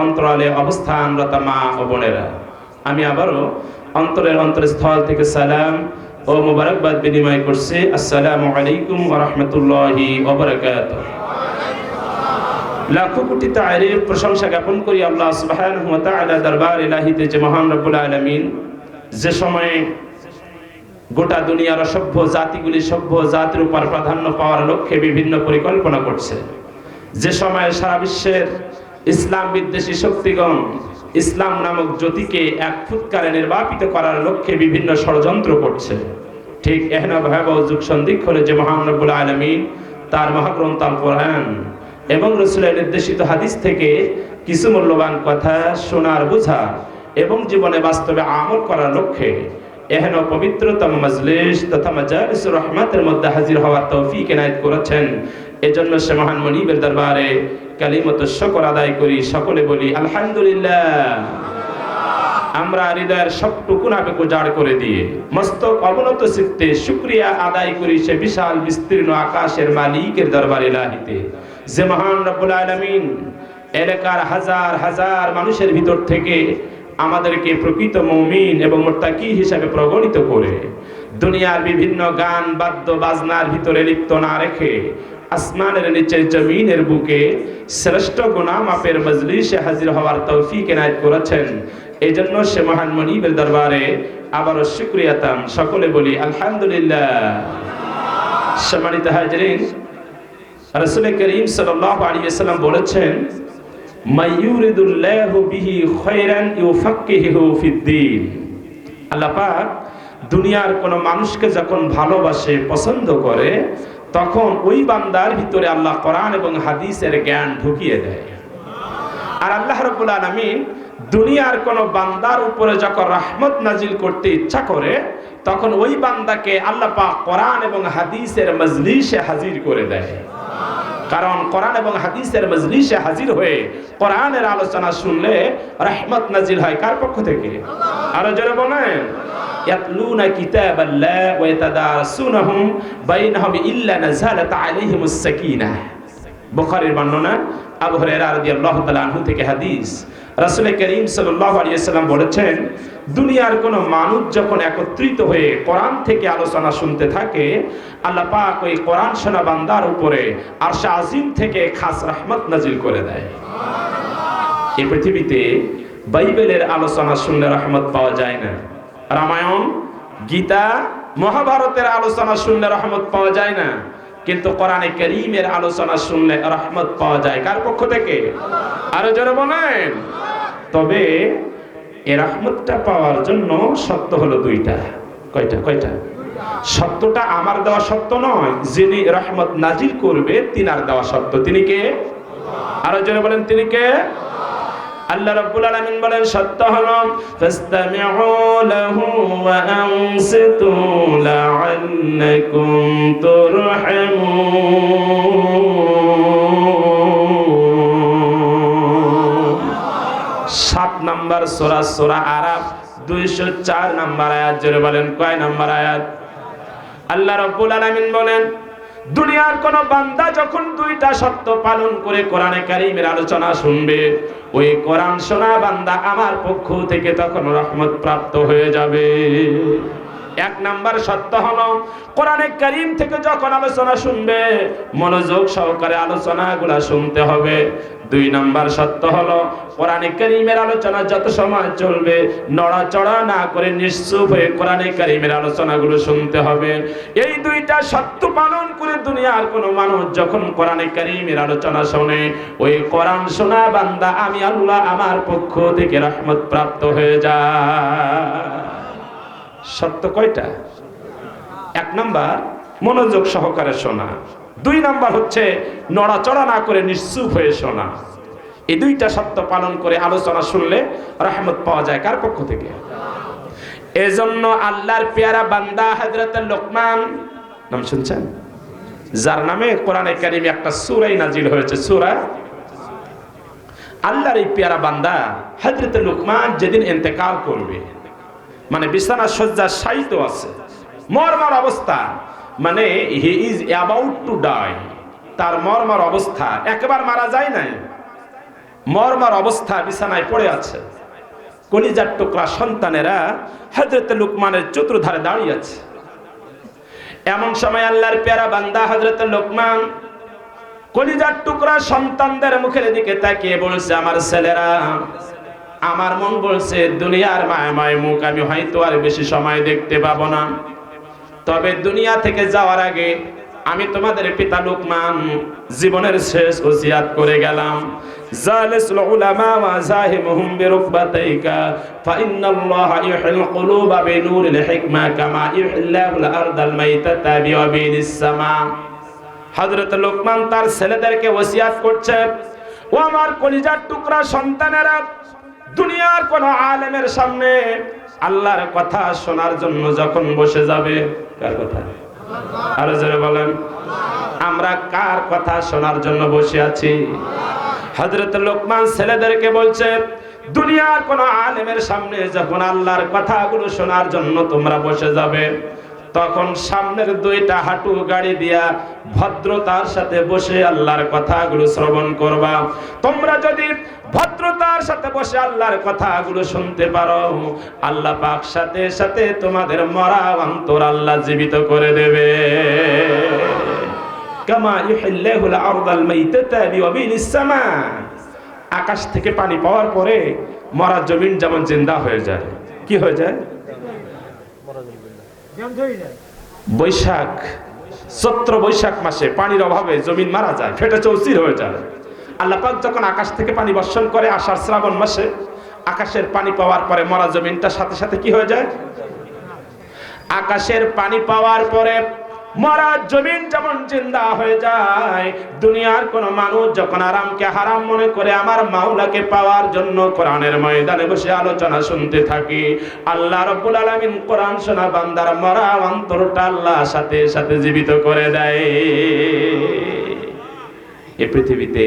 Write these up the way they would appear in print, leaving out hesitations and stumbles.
অন্তরালে অবস্থানরত মা ও বোনেরা, আমি আবারও অন্তরের অন্তরস্থল থেকে সালাম ও মুবারকবাদ বিনিময় করছি। আসসালামু আলাইকুম ওয়া রাহমাতুল্লাহি ওয়া বারাকাতুহু। লাখো কোটি তারিফ প্রশংসা জ্ঞাপন করি আল্লাহ সুবহানাহু ওয়া তাআলা দরবার ইলাহিতে, যে মহান রব্বুল আলামিন যে সময়ে গোটা দুনিয়ার সভ্য জাতিগুলি সভ্য জাতির উপর প্রাধান্য পাওয়ার লক্ষ্যে বিভিন্ন পরিকল্পনা করছে, যে সময়ে সারা বিশ্বের ইসলাম বিদ্বেষী শক্তিগণ ইসলাম নামক জ্যোতিকে এক ফুৎকারে নির্বাপিত করার লক্ষ্যে বিভিন্ন ষড়যন্ত্র করছে, ঠিক এহেন ভয়াবহ যুগ সন্ধিক্ষণে যে মহান রব্বুল আলামিন তার মহাগ্রন্থ আল কোরআন এবং রাসূলের নির্দেশিত হাদিস থেকে কিছু মূল্যবান কথা শোনার, বোঝার এবং জীবনে বাস্তবে আমল করার লক্ষ্যে এহেন পবিত্রতম মজলিস তথা মাজালিসুর রহমাতের মধ্যে হাজির হওয়ার তৌফিক এনায়েত করেছেন। এজন্য সে মহান মনিবের দরবারে কালিমাতুশ শুকর আদায় করি, সকলে বলি আলহামদুলিল্লাহ। আমরা হৃদয়ের সবটুকু আবেগ উজাড় করে দিয়ে মস্তক অবনত চিত্তে শুকরিয়া আদায় করি সে বিশাল বিস্তীর্ণ আকাশের মালিকের দরবারে ইলাহিতে, যে মহান রব্বুল আলামিন এলাকার হাজার হাজার মানুষের ভিতর থেকে আমাদেরকে প্রকৃত মুমিন এবং মুত্তাকি হিসাবে প্রগণিত করে দুনিয়ার বিভিন্ন গান বাদ্য বাজনার ভিতরে লিপ্ত না রেখে আসমানের নিচে জমিনের বুকে শ্রেষ্ঠ গুনাহ মাপের মজলিসে হাজির হওয়ার তৌফিক এনায়েত করেছেন। এই জন্য সে মহান মনিবের দরবারে আবারও শুকরিয়াতাম, সকলে বলি আলহামদুলিল্লাহ। সম্মানিত হাজিরিন, রাসূল করিম সাল্লাল্লাহু আলাইহি ওয়াসাল্লাম বলেছেন, মাইয়ুরিদুল্লাহু বিহি খায়রান ইউফাক্কিহু ফিদ্দীন। আল্লাহ পাক দুনিয়ার কোন মানুষকে যখন ভালোবাসে, পছন্দ করে, তখন ওই বান্দার ভিতরে আল্লাহ কোরআন এবং হাদিসের জ্ঞান ঢুকিয়ে দেয়। আর আল্লাহ রাব্বুল আলামিন দুনিয়ার কোন বান্দার উপরে যখন রহমত নাজিল করতে ইচ্ছা করে, তখন ওই বান্দাকে আল্লাহ পাক কোরআন এবং হাদিসের মজলিসে হাজির করে দেয়। কারণ কোরআন এবং হাদিসের মজলিসে হাজির হয়ে কোরআনের আলোচনা শুনলে রহমত নাজিল হয় কার পক্ষ থেকে? আরো জোরে বলেন, ইয়াতলুনা কিতাবাল্লাহ ওয়া ইয়াতাদারাসুনাহু বাইনাহুম ইল্লা নাযালাত আলাইহিমুস সাকিনাহ। বুখারীর বর্ণনা, আবু হুরায়রা রাদিয়াল্লাহু তাআলা আনহু থেকে হাদিস। রাসূল করিম সাল্লাল্লাহু আলাইহি ওয়াসাল্লাম বলেছেন, দুনিয়ার কোন মানুষ যখন একত্রিত হয়ে কোরআন থেকে আলোচনা শুনতে থাকে, আল্লাহ পাক ওই কোরআন শোনা বান্দার উপরে আরশ আজিম থেকে খাস রহমত নাজিল করে দেয়। এই পৃথিবীতে বাইবেলের আলোচনা শুনলে রহমত পাওয়া যায় না, রামায়ণ, গীতা, মহাভারতের আলোচনা শুনলে রহমত পাওয়া যায় না, কিন্তু কোরআনে কারীমের আলোচনা শুনলে রহমত পাওয়া যায় কার পক্ষ থেকে? আরো জোরে বলেন। তবে এই রহমতটা পাওয়ার জন্য শর্ত হলো দুইটা। কয়টা? শর্তটা আমার দেওয়া শর্ত নয়, যিনি রহমত নাজিল করবে তিনার দেওয়া শর্ত। তিনি কে? আরো জোরে বলেন, তিনি কে? আল্লাহ রাব্বুল আলামিন বলেন, সত্য হলো ফাসতামিউ লাহু ওয়া আনসিতু লাআল্লাকুম তুরহামুন। 7 নম্বর সূরা আরাফ 204 নম্বর আয়াত। জোরে বলেন, কয় নম্বর আয়াত? আল্লাহ রাব্বুল আলামিন বলেন, দুনিয়ার কোন বান্দা যখন দুইটা শর্ত পালন করে কোরআনে কারীমের আলোচনা শুনবে, ওই কোরআন শোনা বান্দা আমার পক্ষ থেকে তখন রহমত প্রাপ্ত হয়ে যাবে। 1 নাম্বার শর্ত হলো, কোরআনে কারীম থেকে যখন আলোচনা শুনবে মনোযোগ সহকারে আলোচনাগুলো শুনতে হবে। 2 নাম্বার শর্ত হলো, কোরআনে কারীমের আলোচনা যত সময় চলবে নড়াচড়া না করে নিশ্চুপ হয়ে কোরআনে কারীমের আলোচনাগুলো শুনতে হবে। এই 2টা শর্ত পালন করে দুনিয়ার কোন মানুষ যখন কোরআনে কারীমের আলোচনা শোনে, ওই কোরআন শোনা বান্দা আমি আল্লাহ আমার পক্ষ থেকে রহমত প্রাপ্ত হয়ে যায়। শর্ত কয়টা? 1 নাম্বার মনোযোগ সহকারে শোনা, 2 নাম্বার হচ্ছে নড়াচড়া না করে নিশ্চুপ হয়ে শোনা। এই 2টা শর্ত পালন করে আলোচনা শুনলে রহমত পাওয়া যায় কার পক্ষ থেকে? এজন্য আল্লাহর পেয়ারা বান্দা হযরত লোকমান, নাম শুনছেন? যার নামে কোরআনে কারীমে একটা সূরাই নাজিল হয়েছে, সূরা। আল্লাহর এই পেয়ারা বান্দা হযরত লোকমান যেদিন ইন্তেকাল করবে, মানে বিছানা সজ্জা শায়িত আছে, মরমর অবস্থা, মানে he is about to die, তার মরমর অবস্থা, একবার মারা যায় নাই, মরমার অবস্থা বিছানায় পড়ে আছে। কলিজার টুকরা সন্তানেরা হযরত লুকমানের চতুর্ধারে দাঁড়িয়ে আছে। এমন সময় আল্লাহর প্যারা বান্দা হযরত লুকমান কলিজার টুকরা সন্তানদের মুখের দিকে তাকিয়ে বলছে, আমার ছেলেরা, আমার মন বলছে দুনিয়ার মায়াময় মুখ আমি হয়তো আর বেশি সময় দেখতে পাবো না, তবে দুনিয়া থেকে যাওয়ার আগে আমি তোমাদের পিতা লুকমান জীবনের শেষ ওসিয়াত করে গেলাম, জালিসুল উলামা ওয়া যাহিমুহুম বিরুকবাতাইকা ফাইন্নাল্লাহা ইউহিল কুলুবা বিনূরিল হিকমা কামা ইউহিল্লাহুল আরদাল মাইতাতা বিওয়াবিলিস সামা। হযরত লুকমান তার ছেলেদেরকে ওসিয়াত করছে, ও আমার কলিজার টুকরা সন্তানেরা, দুনিয়ার কোন আলেমের সামনে আল্লাহর কথা শোনার জন্য যখন বসে যাবে, কার কথা? আরো জোরে বলেন, আমরা কার কথা শোনার জন্য বসে আছি? হযরত লুকমান ছেলেদেরকে বলছে, দুনিয়ার কোন আলেমের সামনে যখন আল্লাহর কথাগুলো শোনার জন্য তোমরা বসে যাবে, তখন সামনের দুইটা হাঁটু গাড়ি দিয়া ভদ্রতার সাথে বসে আল্লাহর কথাগুলো শ্রবণ করবা। তোমরা যদি ভদ্রতার সাথে বসে আল্লাহর কথাগুলো শুনতে পারো, আল্লাহ পাক সাথে সাথে তোমাদের মরা অন্তর আল্লাহ জীবিত করে দেবে। কামা ইউহিল্লাহুল আরদাল মাইতাতা বিওয়াবিলিস সামা। আকাশ থেকে পানি পাওয়ার পরে মরা জমিন যেমন জিন্দা হয়ে যায়। কি হয়ে যায়? বৈশাখ, চৈত্র বৈশাখ মাসে পানির অভাবে জমিন মারা যায়, ফেটে চৌচির হয়ে যায়। আল্লাহ পাক যখন আকাশ থেকে পানি বর্ষণ করে আষাঢ় শ্রাবণ মাসে, আকাশের পানি পাওয়ার পরে মরা জমিনটা সাথে সাথে কি হয়ে যায়? আকাশের পানি পাওয়ার পরে মরা জমিন যেমন জিন্দা হয়ে যায়, দুনিয়ার কোন মানুষ যখন আরামকে হারাম মনে করে আমার মাওলাকে পাওয়ার জন্য কোরআনের ময়দানে বসে আলোচনা শুনতে থাকি, আল্লাহ রাব্বুল আলামিন কোরআন শোনা বান্দার মরা অন্তরটা আল্লাহ সাথে সাথে জীবিত করে দেয়। এই পৃথিবীতে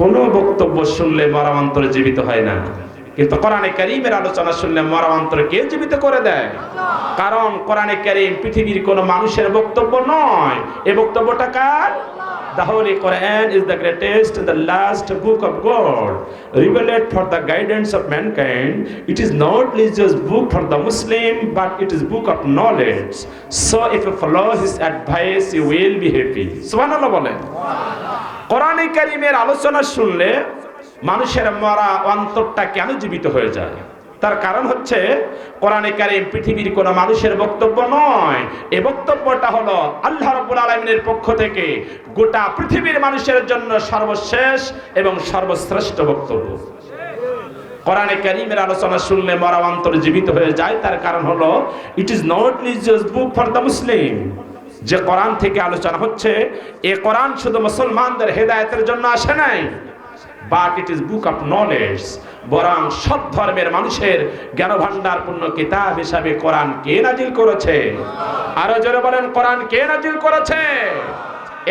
কোন বক্তব্য শুনলে মরা অন্তর জীবিত হয় না, কিন্তু কোরআনে কারীমের আলোচনা শুনলে মরা অন্তর কে জীবিত করে দেয়? কারণ কোরআনে কারীম পৃথিবীর কোন মানুষের বক্তব্য নয়, এই বক্তব্যটা কার? The Holy Quran is the greatest and the last book of God, revealed for the guidance of mankind. It is not religious book for the Muslim, but it is book of knowledge. So if you follow his advice, you will be happy. সুবহানাল্লাহ বলেন। কোরআনে কারীমের আলোচনা শুনলে মানুষের মরা অন্তরটা কেন জীবিত হয়ে যায়? তার কারণ হচ্ছে কোরআনে কারীম পৃথিবীর কোন মানুষের বক্তব্য নয়, এই বক্তব্যটা হলো আল্লাহ রাব্বুল আলামিনের পক্ষ থেকে গোটা পৃথিবীর মানুষের জন্য সর্বশেষ এবং সর্বশ্রেষ্ঠ বক্তব্য। কোরআনে কারীমের আলোচনা শুনলে মরা অন্তর জীবিত হয়ে যায়, তার কারণ হলো it is not religious book for the Muslim. যে কোরআন থেকে আলোচনা হচ্ছে, এই কোরআন শুধু মুসলমানদের হেদায়েতের জন্য আসে নাই, but it is book of knowledge, বরং সব ধর্মের মানুষের জ্ঞান ভান্ডার পূর্ণ কিতাব হিসাবে কোরআন কে নাজিল করেছে? আরো জোরে বলেন, কোরআন কে নাজিল করেছে?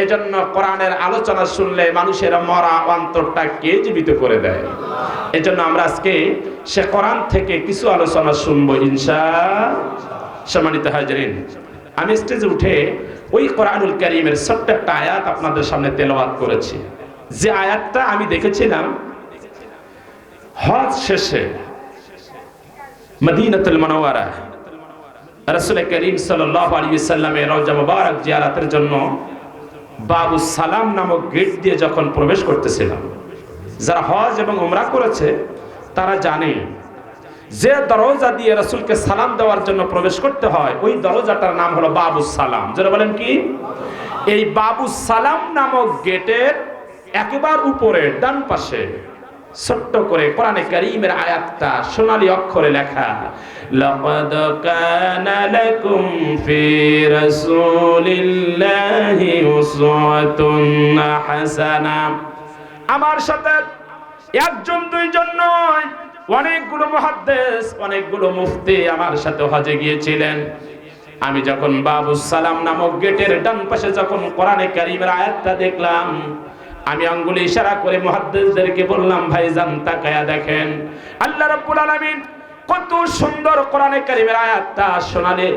এজন্য কোরআনের আলোচনা শুনলে মানুষের মরা অন্তরটা কে জীবিত করে দেয়? এজন্য আমরা আজকে সে কোরআন থেকে কিছু আলোচনা শুনবো ইনশাআল্লাহ। সম্মানিত হাজিরিন, আমি স্টেজে উঠে ওই কোরআনুল কারীমের ছোট্ট একটা আয়াত আপনাদের সামনে তেলাওয়াত করেছি। যে আয়াতটা আমি দেখেছিলাম হজ শেষে মদিনাতুল মুনাওয়ারা রাসূল করিম সাল্লাল্লাহু আলাইহি ওয়াসাল্লামের রওজা মুবারক জিয়ারতের জন্য বাবু সালাম নামক গেট দিয়ে যখন প্রবেশ করতেছিলাম, যারা হজ এবং উমরা করেছে তারা জানে যে দরজা দিয়ে রাসূলকে সালাম দেওয়ার জন্য প্রবেশ করতে হয়, ওই দরজাটার নাম হলো বাবু সালাম। যারা বলেন কি? এই বাবু সালাম নামক গেটের একেবারে উপরে ডান পাশে ছোট্ট করে কোরআনে কারীমের আয়াতটা সোনালী অক্ষরে লেখা, লাকাদ কানা লাকুম ফি রাসূলিল্লাহি উসওয়াতুন হাসানা। আমার সাথে একজন দুইজন নয়, অনেকগুলো মুহাদ্দিস, অনেকগুলো মুফতি আমার সাথে হজে গিয়েছিলেন। আমি যখন বাবু সালাম নামক গেটের ডান পাশে যখন কোরআনে কারীমের আয়াতটা দেখলাম, আমি আঙ্গুলে ইশারা করে মুহাদ্দিসদেরকে বললাম, ভাইজান তাকায়া দেখেন আল্লাহ রাব্বুল আলামিন কত সুন্দর কোরআনে কারীমের আয়াতটা সোনালী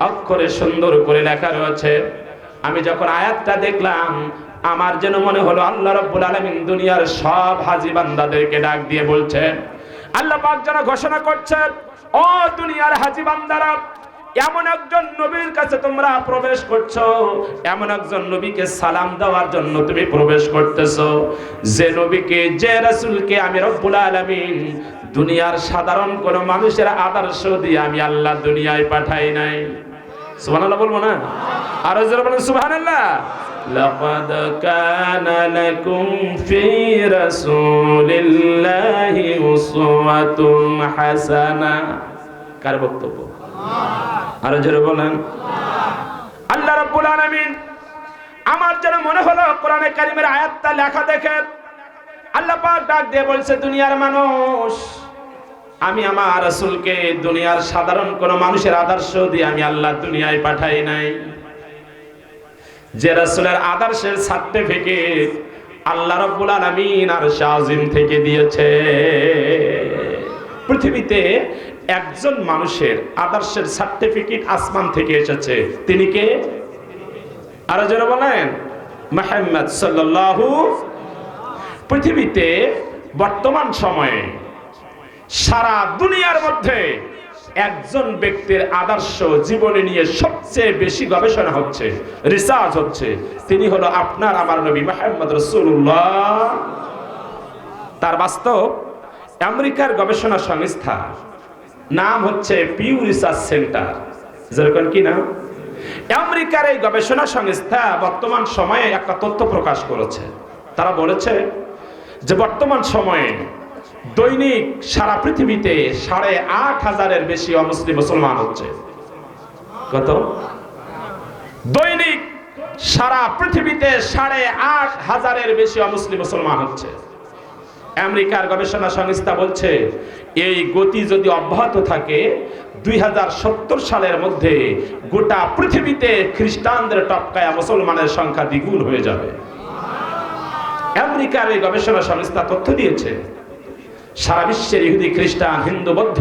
অক্ষরে সুন্দর করে লেখা রয়েছে। আমি যখন আয়াতটা দেখলাম, আমার যেন মনে হলো আল্লাহ রাব্বুল আলামিন দুনিয়ার সব হাজী বান্দাদেরকে ডাক দিয়ে বলছেন, আল্লাহ পাক যেন ঘোষণা করছেন, ও দুনিয়ার হাজী বান্দারা, এমন একজন নবীর কাছে তোমরা প্রবেশ করছো, এমন একজন নবীকে সালাম দেওয়ার জন্য তুমি প্রবেশ করতেছো, যে নবীকে, যে রাসূলকে আমি রব্বুল আলামিন দুনিয়ার সাধারণ কোন মানুষের আদর্শ দিয়ে আমি আল্লাহ দুনিয়ায় পাঠাই নাই। সুবহানাল্লাহ বলবো না? আরো জোরে বলেন সুবহানাল্লাহ। লাকাদ কানা লাকুম ফি রাসূলিল্লাহি উসওয়াতুন হাসানা। কার বক্তব্য? আরো জোরে বলেন। আল্লাহ রাব্বুল আলামিন, আমার যেন মনে হলো কোরআনে কারীমের আয়াতটা লেখা দেখে আল্লাহ পাক ডাক দিয়ে বলছে, দুনিয়ার মানুষ, আমি আমার রাসূলকে দুনিয়ার সাধারণ কোন মানুষের আদর্শ দিয়ে আমি আল্লাহ দুনিয়ায় পাঠাই নাই। যে রাসূলের আদর্শের সার্টিফিকেট আল্লাহ রাব্বুল আলামিন আরশ আজিম থেকে দিয়েছে। পৃথিবীতে একজন মানুষের আদর্শের সার্টিফিকেট আসমান থেকে এসেছে, তিনি কে? আরো জোরে বলেন, মুহাম্মদ সাল্লাল্লাহু। পৃথিবীতে বর্তমান সময়ে সারা দুনিয়ার মধ্যে একজন ব্যক্তির আদর্শ জীবনী নিয়ে সবচেয়ে বেশি গবেষণা হচ্ছে, রিসার্চ হচ্ছে, তিনি হলো আপনার আমার নবী মুহাম্মদ রাসূলুল্লাহ। তার বাস্তব আমেরিকার গবেষণা সংস্থা, নাম হচ্ছে পিউ রিসার্চ সেন্টার। যেরকম কি নাম? আমেরিকার এই গবেষণা সংস্থা বর্তমান সময়ে একটা তথ্য প্রকাশ করেছে। তারা বলেছে যে বর্তমান সময়ে দৈনিক সারা পৃথিবীতে ৮,৫০০-এর বেশি অমুসলিম মুসলমান হচ্ছে। কত? দৈনিক সারা পৃথিবীতে ৮,৫০০-এর বেশি অমুসলিম মুসলমান হচ্ছে। আমেরিকার গবেষণা সংস্থা বলছে এই গতি যদি অব্যাহত থাকে ২০৭০ সালের মধ্যে গোটা পৃথিবীতে খ্রিস্টানদের টপকায়া মুসলমানের সংখ্যা দ্বিগুণ হয়ে যাবে। আমেরিকার এই গবেষণা সংস্থা তথ্য দিয়েছে সারা বিশ্বের ইহুদি, খ্রিস্টান, হিন্দু, বৌদ্ধ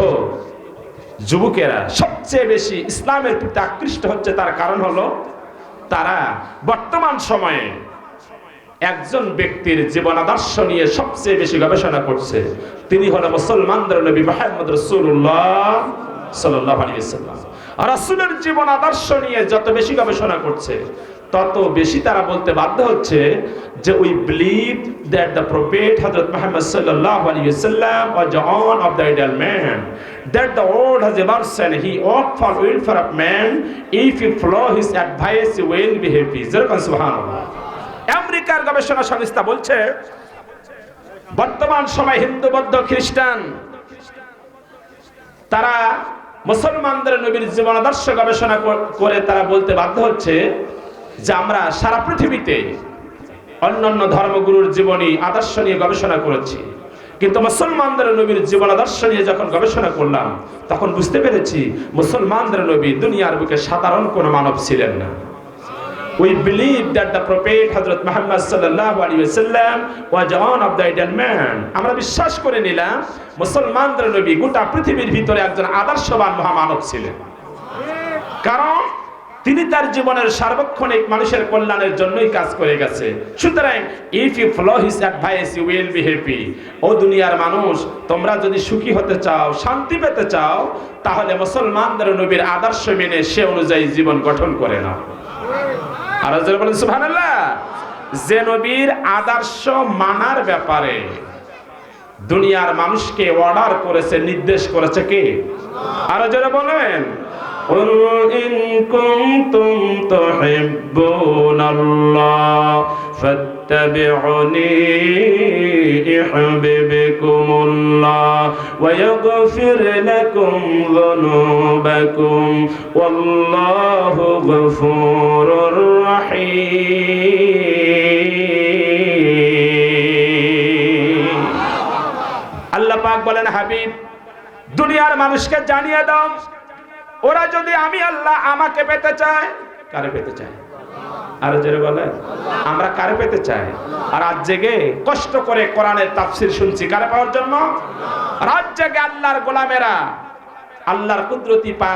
যুবকেরা সবচেয়ে বেশি ইসলামের প্রতি আকৃষ্ট হচ্ছে। তার কারণ হলো তারা বর্তমান সময়ে একজন ব্যক্তির জীবন আদর্শ নিয়ে সবচেয়ে বেশি গবেষণা করছে, তিনি হলো মুসলমানদের নবী মুহাম্মদ রাসূলুল্লাহ সাল্লাল্লাহু আলাইহি ওয়াসাল্লাম। আর রাসূলের জীবন আদর্শ নিয়ে যত বেশি গবেষণা করছে তত বেশি তারা বলতে বাধ্য হচ্ছে যে we believe that the prophet হযরত মুহাম্মদ সাল্লাল্লাহু আলাইহি ওয়াসাল্লাম was one of the ideal man, that the world has ever said he walk for welfare of man, if you follow his advice you will be happy. সুবহানাল্লাহ। আমেরিকার গবেষণা সংস্থা বলছে বর্তমান সময় হিন্দু, বৌদ্ধ, খ্রিস্টান তারা মুসলমানদের নবীর জীবন আদর্শ গবেষণা করে তারা বলতে বাধ্য হচ্ছে যে আমরা সারা পৃথিবীতে অন্যান্য ধর্মগুরুর জীবনী আদর্শ নিয়ে গবেষণা করেছি, কিন্তু মুসলমানদের নবীর জীবন আদর্শ নিয়ে যখন গবেষণা করলাম তখন বুঝতে পেরেছি মুসলমানদের নবী দুনিয়ার বুকে সাধারণ কোনো মানব ছিলেন না। We believe that the Prophet Hazrat Muhammad sallallahu alaihi wasallam was one of the ideal man. আমরা বিশ্বাস করে নিলাম মুসলমানদের নবী গোটা পৃথিবীর ভিতরে একজন আদর্শবান মহামানব ছিলেন, কারণ তিনি তার জীবনের সার্বক্ষণিক মানুষের কল্যাণের জন্যই কাজ করে গেছে। সুতরাং if you follow his advice you will be happy. ও দুনিয়ার মানুষ, তোমরা যদি সুখী হতে চাও, শান্তি পেতে চাও, তাহলে মুসলমানদের নবীর আদর্শ মেনে সে অনুযায়ী জীবন গঠন করে নাও। আর যারা বলেন সুবহানাল্লাহ। যে নবীর আদর্শ মানার ব্যাপারে দুনিয়ার মানুষকে অর্ডার করেছে, নির্দেশ করেছে কে? আর যারা বলেন قل إن كنتم تحبون الله فاتبعوني يحببكم الله ويغفر لكم ذنوبكم والله غفور رحيم। আল্লাহ পাক বলেন, হাবিব দুনিয়ার মানুষকে জানিয়ে দাও ওরা যদি আমি আল্লাহ আমাকে পেতে চায়, কারে পেতে চায়? আর যারা বলে আমরা কারে পেতে চাই? আর রাত জেগে কষ্ট করে কোরআনের তাফসীর শুনছি কারে পাওয়ার জন্য? রাত জেগে আল্লাহর গোলামেরা আল্লাহর কুদরতি পা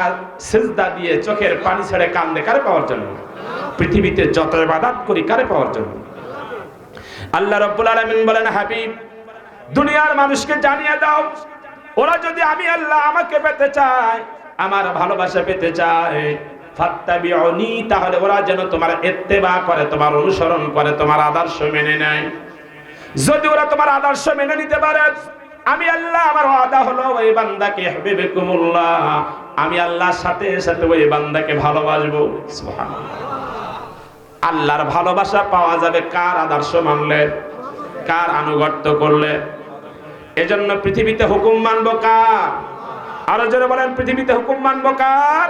সিজদা দিয়ে চোখের পানি ছেড়ে কান্দে কারে পাওয়ার জন্য? পৃথিবীতে যত ইবাদত করি কারে পাওয়ার জন্য? আল্লাহ রাব্বুল আলামিন বলেন, হাবিব দুনিয়ার মানুষকে জানিয়ে দাও, ওরা যদি আমি আল্লাহ আমাকে পেতে চায়, আমার ভালোবাসা পেতে চায়, ফাত্তাবিউনি, তাহলে ওরা যেন তোমার ইত্তেবা করে, তোমার অনুসরণ করে, তোমার আদর্শ মেনে নেয়। যদি ওরা তোমার আদর্শ মেনে নিতে পারে, আমি আল্লাহ আমার ওয়াদা হলো ওই বান্দাকে হাবিবকুমুল্লাহ, আমি আল্লাহর সাথে সাথে ওই বান্দাকে ভালোবাসবো। সুবহানাল্লাহ। আল্লাহর ভালোবাসা পাওয়া যাবে কার আদর্শ মানলে, কার আনুগত্য করলে। এজন্য পৃথিবীতে হুকুম মানবো কার? আরো জোরে বলেন, পৃথিবীতে হুকুম মানবো কার?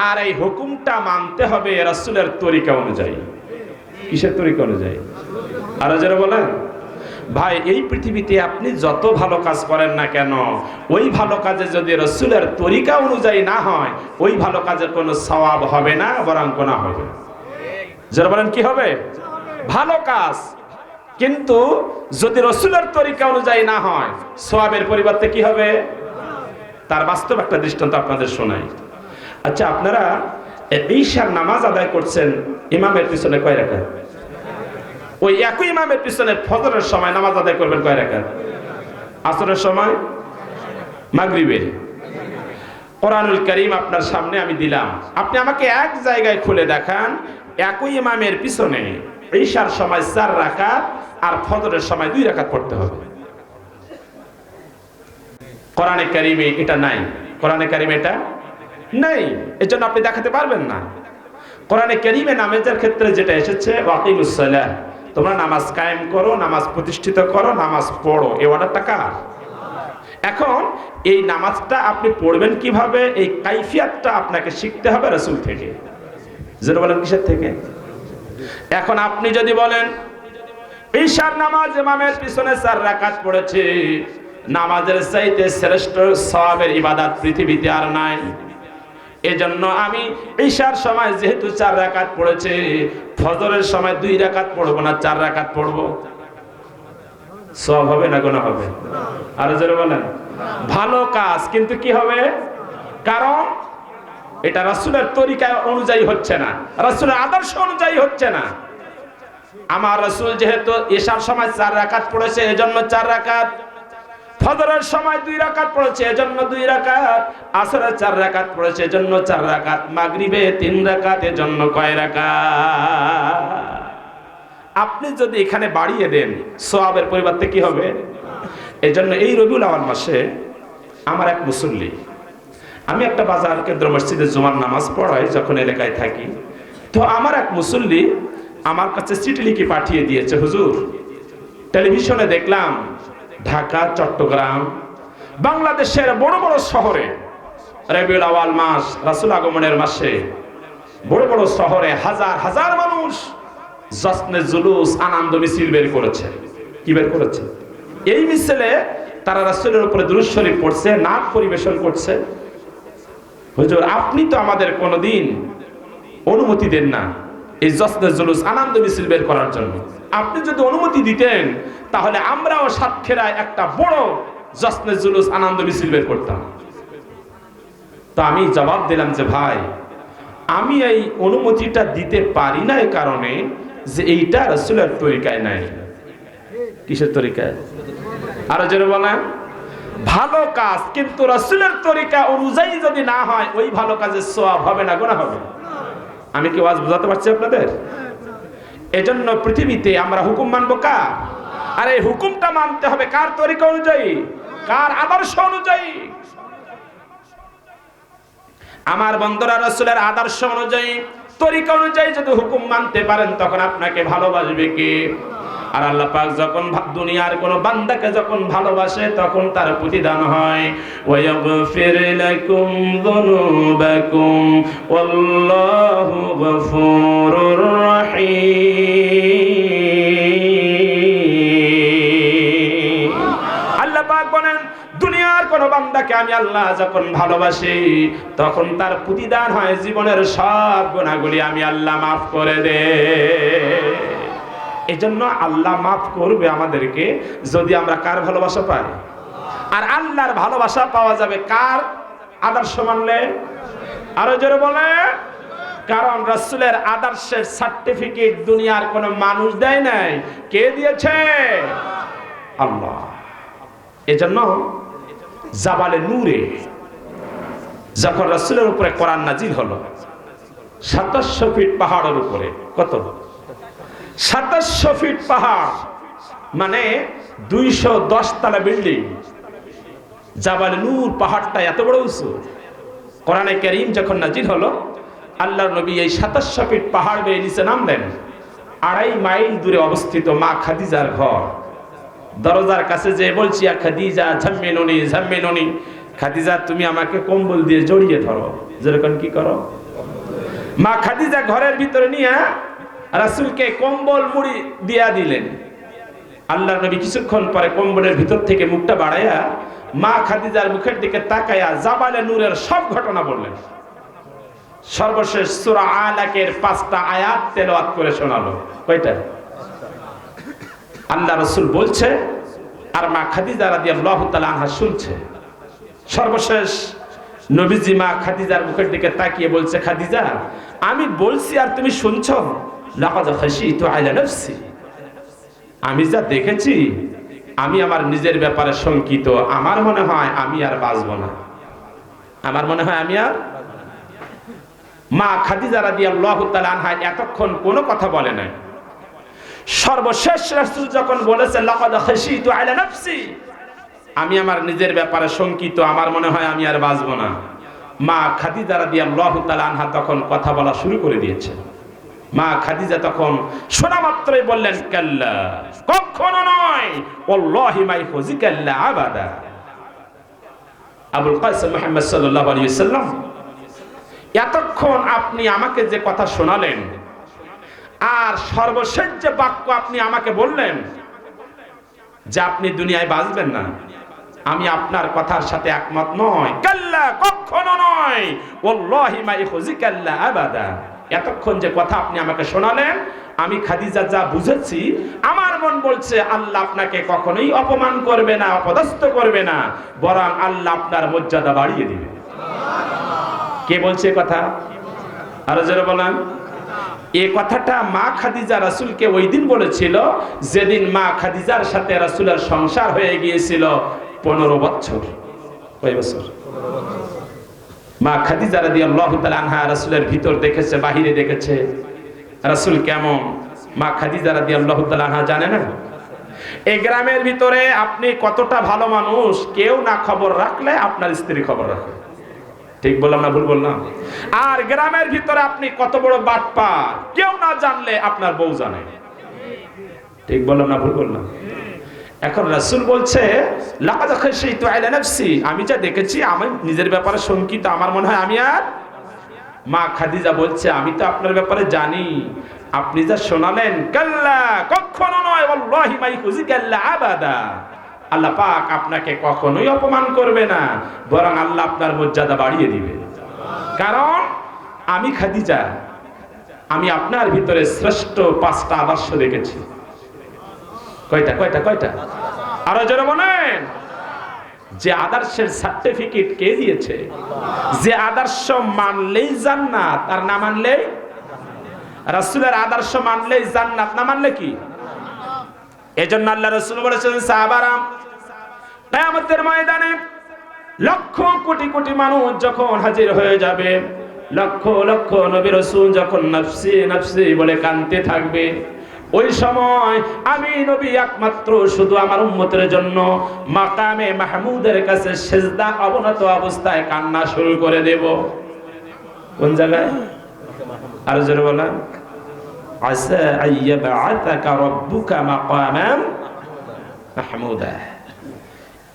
আর এই হুকুমটা মানতে হবে রাসূলের তরিকা অনুযায়ী। কিসের তরিকা অনুযায়ী? আরো জোরে বলেন। ভাই, এই পৃথিবীতে আপনি যত ভালো কাজ করেন না কেন, ওই ভালো কাজে যদি রাসূলের তরিকা অনুযায়ী না হয়, ওই ভালো কাজের কোনো সওয়াব হবে না, বরং গুনাহ হবে। যারা বলেন কি হবে? ভালো কাজ, কিন্তু যদি রাসূলের তরিকা অনুযায়ী না হয়, সওয়াবের পরিবর্তে কি হবে? তার বাস্তব একটা দৃষ্টান্ত আপনাদের শোনাই। আচ্ছা, আপনারা ঈশার নামাজ আদায় করছেন, ইমামের পিছনে কয় রাকাত? ওই একই ইমামের পিছনে ফজরের সময় নামাজ আদায় করবেন কয় রাকাত? আসরের সময়, মাগরিবের। কোরআনুল কারীম আপনার সামনে আমি দিলাম, আপনি আমাকে এক জায়গায় খুলে দেখান একই ইমামের পিছনে ঈশার সময় 4 রাকাত আর ফজরের সময় 2 রাকাত পড়তে হবে। কোরআনে কারীমে এটা নাই, কোরআনে কারীমে এটা নাই, এজন্য আপনি দেখাতে পারবেন না। কোরআনে কারীমে নামাজের ক্ষেত্রে যেটা এসেছে, ওয়াকিমুস সালাহ, তোমরা নামাজ কায়েম করো, নামাজ প্রতিষ্ঠিত করো, নামাজ পড়ো, এই অর্ডারটা কার? এখন এই নামাজটা আপনি পড়বেন কিভাবে, এই কাইফিয়াতটা আপনাকে শিখতে হবে রাসূল থেকে। যেটা বলেন কিসের থেকে? এখন আপনি যদি বলেন ঈশার নামাজ ইমামের পিছনে 4 রাকাত পড়েছে, নামাজের চাইতে শ্রেষ্ঠ সওয়াবের ইবাদত পৃথিবীতে আর নাই, এজন্য আমি ঈশার সময় যেহেতু 4 রাকাত পড়েছে, ফজরের সময় 2 রাকাত পড়বো না, 4 রাকাত পড়বো, সওয়াব হবে না গুনাহ হবে? আর যারা বলেন ভালো কাজ, কিন্তু কি হবে? কারণ এটা রাসূলের তরিকা অনুযায়ী হচ্ছে না, রাসূলের আদর্শ অনুযায়ী হচ্ছে না। আমার রাসূল যেহেতু ঈশার সময় 4 রাকাত পড়েছে, এজন্য 4 রাকাত, ফজরের সময় 2 রাকাত পড়েছে, এজন্য 2 রাকাত, আসরে 4 রাকাত পড়েছে, এজন্য 4 রাকাত, মাগরিবে 3 রাকাত, এজন্য কয় রাকাত? আপনি যদি এখানে বাড়িয়ে দেন, সওয়াবের পরিবর্তে কি হবে? এজন্য এই রবিউল আউয়াল মাসে আমার এক মুসল্লি, আমি একটা বাজার কেন্দ্র মসজিদে জুমার নামাজ পড়াই যখন এলাকায় থাকি, তো আমার এক মুসল্লি আমার কাছে চিঠি লিখে পাঠিয়ে দিয়েছে, হুজুর টেলিভিশনে দেখলাম ঢাকা, চট্টগ্রাম, বাংলাদেশের বড় বড় শহরে রবিউল আউয়াল মাস, রাসূল আগমনের মাসে বড় বড় শহরে হাজার হাজার মানুষ জশ্নে জুলুস, আনন্দ মিছিল বের করেছে। কি বের করেছে? এই মিছিলে তারা রাসূলের উপরে দুরূদ শরীফ পড়ছে, নাত পরিবেশন করছে। হুজুর আপনি তো আমাদের কোনোদিন অনুমতি দেন না এই জশ্নে জুলুস, আনন্দ মিছিল বের করার জন্য, আপনি যদি অনুমতি দিতেন তাহলে আমরাও সাতক্ষীরায় একটা বড় জশ্নে জুলুস, আনন্দ মিছিল বের করতাম। তো আমি জবাব দিলাম যে ভাই, আমি এই অনুমতিটা দিতে পারি না এই কারণে যে এইটা রাসূলের তরিকায় নাই। কিসের তরিকায়? আরো জোরে বলেন। ভালো কাজ, কিন্তু রাসূলের তরিকা অনুযায়ী যদি না হয়, ওই ভালো কাজের সওয়াব হবে না, গুনাহ হবে। আমি কি ওয়াজ বুঝাতে পারছি আপনাদের? এজন্য পৃথিবীতে আমরা হুকুম মানবো কার? আর এই হুকুমটা মানতে হবে কার তরিকা অনুযায়ী, কার আদর্শ অনুযায়ী। আমার বন্ধুরা, রাসূলের আদর্শ অনুযায়ী, তরিকা অনুযায়ী যদি হুকুম মানতে পারেন, তখন আপনাকে ভালোবাসবে কে? আর আল্লাহ পাক যখন দুনিয়ার কোন বান্দাকে যখন ভালোবাসে, তখন তার প্রতিদান হয় ওয়ায়াগফির লাকুম যুনুবাকুম ওয়াল্লাহু গফুরুর রহিম। আল্লাহ পাক বলেন, দুনিয়ার কোন বান্দাকে আমি আল্লাহ যখন ভালোবাসি, তখন তার প্রতিদান হয় জীবনের সব গুনাহগুলি আমি আল্লাহ মাফ করে দেই। এজন্য আল্লাহ মাফ করবে আমাদেরকে যদি আমরা কার ভালোবাসা পাই। আর আল্লাহর ভালোবাসা পাওয়া যাবে কার? আদর্শ মানলে। আরো জোরে বলে কারণ রাসূলের আদর্শের সার্টিফিকেট দুনিয়ার কোনো মানুষ দেয় নাই। কে দিয়েছে? আল্লাহ। এজন্য জাবালে নূরে যখন রাসূলের উপরে কোরআন নাজিল হলো, 2700 ফিট পাহাড়ের উপরে, কত? 2700 ফিট পাহাড়, মানে 210 তলা বিল্ডিং। জাবালে নূর পাহাড়টা এত বড় উঁচু। কোরআনে কারীম যখন নাজিল হলো, আল্লাহর নবী এই 2700 ফিট পাহাড় বেয়ে নিচে নামলেন। 2.5 মাইল দূরে অবস্থিত মা খাদিজার ঘর। দরজার কাছে যে বলছি, খাদিজা ঝাম্মিনুনি ঝাম্মিনুনি, খাদিজা তুমি আমাকে কম্বল দিয়ে জড়িয়ে ধরো। যেরকম কি করো? মা খাদিজা ঘরের ভিতরে নিয়ে রাসূলকে কম্বল মুড়ি দিয়া দিলেন। আল্লাহর নবী কিছুক্ষণ পরে কম্বলের ভিতর থেকে মুখটা বাড়াইয়া মা খাদিজার মুখের দিকে তাকায়া জাবালে নূরের সব ঘটনা বললেন। সর্বশেষ সূরা আলাকের 5টা আয়াত তেলাওয়াত করে শোনালো। কয়টা? আল্লাহ রাসূল বলছে আর মা খাদিজা রাদিয়াল্লাহু তাআলা আনহা শুনছে। সর্বশেষ নবীজি মা খাদিজার মুখের দিকে তাকিয়ে বলছে, খাদিজা আমি বলছি আর তুমি শুনছো? লাকাদ খাশিতু আলা নাফসি, আমি যা দেখেছি আমি আমার নিজের ব্যাপারে শঙ্কিত। আমার মনে হয় আমি আর বাঁচবো না, আমার মনে হয় আমি আর। মা খাদিজা রাদিয়াল্লাহু তাআলা আনহা এতক্ষণ কোনো কথা বলে নাই। সর্বশেষ রাসূল যখন বলেছে লাকাদ খাশিতু আলা নাফসি, আমি আমার নিজের ব্যাপারে শঙ্কিত, আমার মনে হয় আমি আর বাঁচবো না, মা খাদিজা রাদিয়াল্লাহু তাআলা আনহা তখন কথা বলা শুরু করে দিয়েছে। মা খাদিজা তখন শোনা মাত্রই বললেন, কাল্লা, কখনো নয়, ওয়াল্লাহি মা ইখজিকাল্লা আবাদা। আবুল কাসেম মুহাম্মদ সাল্লাল্লাহু আলাইহি ওয়াসাল্লাম, এতক্ষণ আপনি আমাকে যে কথা শোনালেন আর সর্বশেষ যে বাক্য আপনি আমাকে বললেন যে আপনি দুনিয়ায় বাঁচবেন না, আমি আপনার কথার সাথে একমত নয়। কাল্লা, কখনো নয়, ওয়াল্লাহি মা ইখজিকাল্লা আবাদা। এতক্ষণ যে কথা আপনি আমাকে শোনালেন, আমি খাদিজা যা বুঝেছি, আমার মন বলছে আল্লাহ আপনাকে কখনোই অপমান করবে না, অপদস্থ করবে না, বরং আল্লাহ আপনার মর্যাদা বাড়িয়ে দিবে। কে বলছে কথা? আরো জোরে বলেন। এই কথাটা মা খাদিজা রাসূলকে ওই দিন বলেছিল যেদিন মা খাদিজার সাথে রাসূলের সংসার হয়ে গিয়েছিল 15 বছর। কয় বছর? মা খাদিজা রাদিয়াল্লাহু তাআলা আনহা রাসূলের ভিতর দেখেছে, বাহিরে দেখেছে, রাসূল কেমন মা খাদিজা রাদিয়াল্লাহু তাআলা আনহা জানে না। এই গ্রামের ভিতরে আপনি কতটা ভালো মানুষ, কেউ না খবর রাখলে আপনার স্ত্রী খবর রাখে। ঠিক বললাম না ভুল বললাম? আর গ্রামের ভিতরে আপনি কত বড় বাটপার, কেউ না জানলে আপনার বউ জানে। ঠিক বললাম না ভুল বললাম? এখন রাসূল বলছে লাকাদ খাশিতু আলা নাফসি, আমি যা দেখেছি আমি নিজের ব্যাপারে শঙ্কিত, আমার মনে হয় আমি আর। মা খাদিজা বলছে আমি তো আপনার ব্যাপারে জানি, আপনি যা শোনালেন, কাল্লা, কখনো নয়, ওয়াল্লাহি মা ইখজিকাল্লা আবাদা, আল্লাহ পাক আপনাকে কখনোই অপমান করবে না, বরং আল্লাহ আপনার মর্যাদা বাড়িয়ে দিবে। কারণ আমি খাদিজা, আমি আপনার ভিতরে শ্রেষ্ঠ 5টা আদর্শ দেখেছি। কয়টা? কয়টা? কয়টা? আরো জোরে বলেন। যে আদর্শের সার্টিফিকেট কে দিয়েছে? যে আদর্শ মানলেই জান্নাত, আর না মানলে রাসূলের আদর্শ মানলেই জান্নাত, না মানলে কি? এজন্য আল্লাহ রাসূল বলেছেন, সাহাবারা, কিয়ামতের ময়দানে লক্ষ কোটি কোটি মানুষ যখন হাজির হয়ে যাবে, লক্ষ লক্ষ নবী রাসূল যখন নফসি নফসি বলে কাঁদতে থাকবে, ওই সময় আমি নবী একমাত্র শুধু আমার উম্মতের জন্য মাকামে মাহমুদের কাছে সিজদা অবনত অবস্থায় কান্না শুরু করে দেব। কোন জায়গায়? আর জোরে বলেন। আসা আইয়াবআতাকা রাব্বুকা মাকামান মাহমুদা।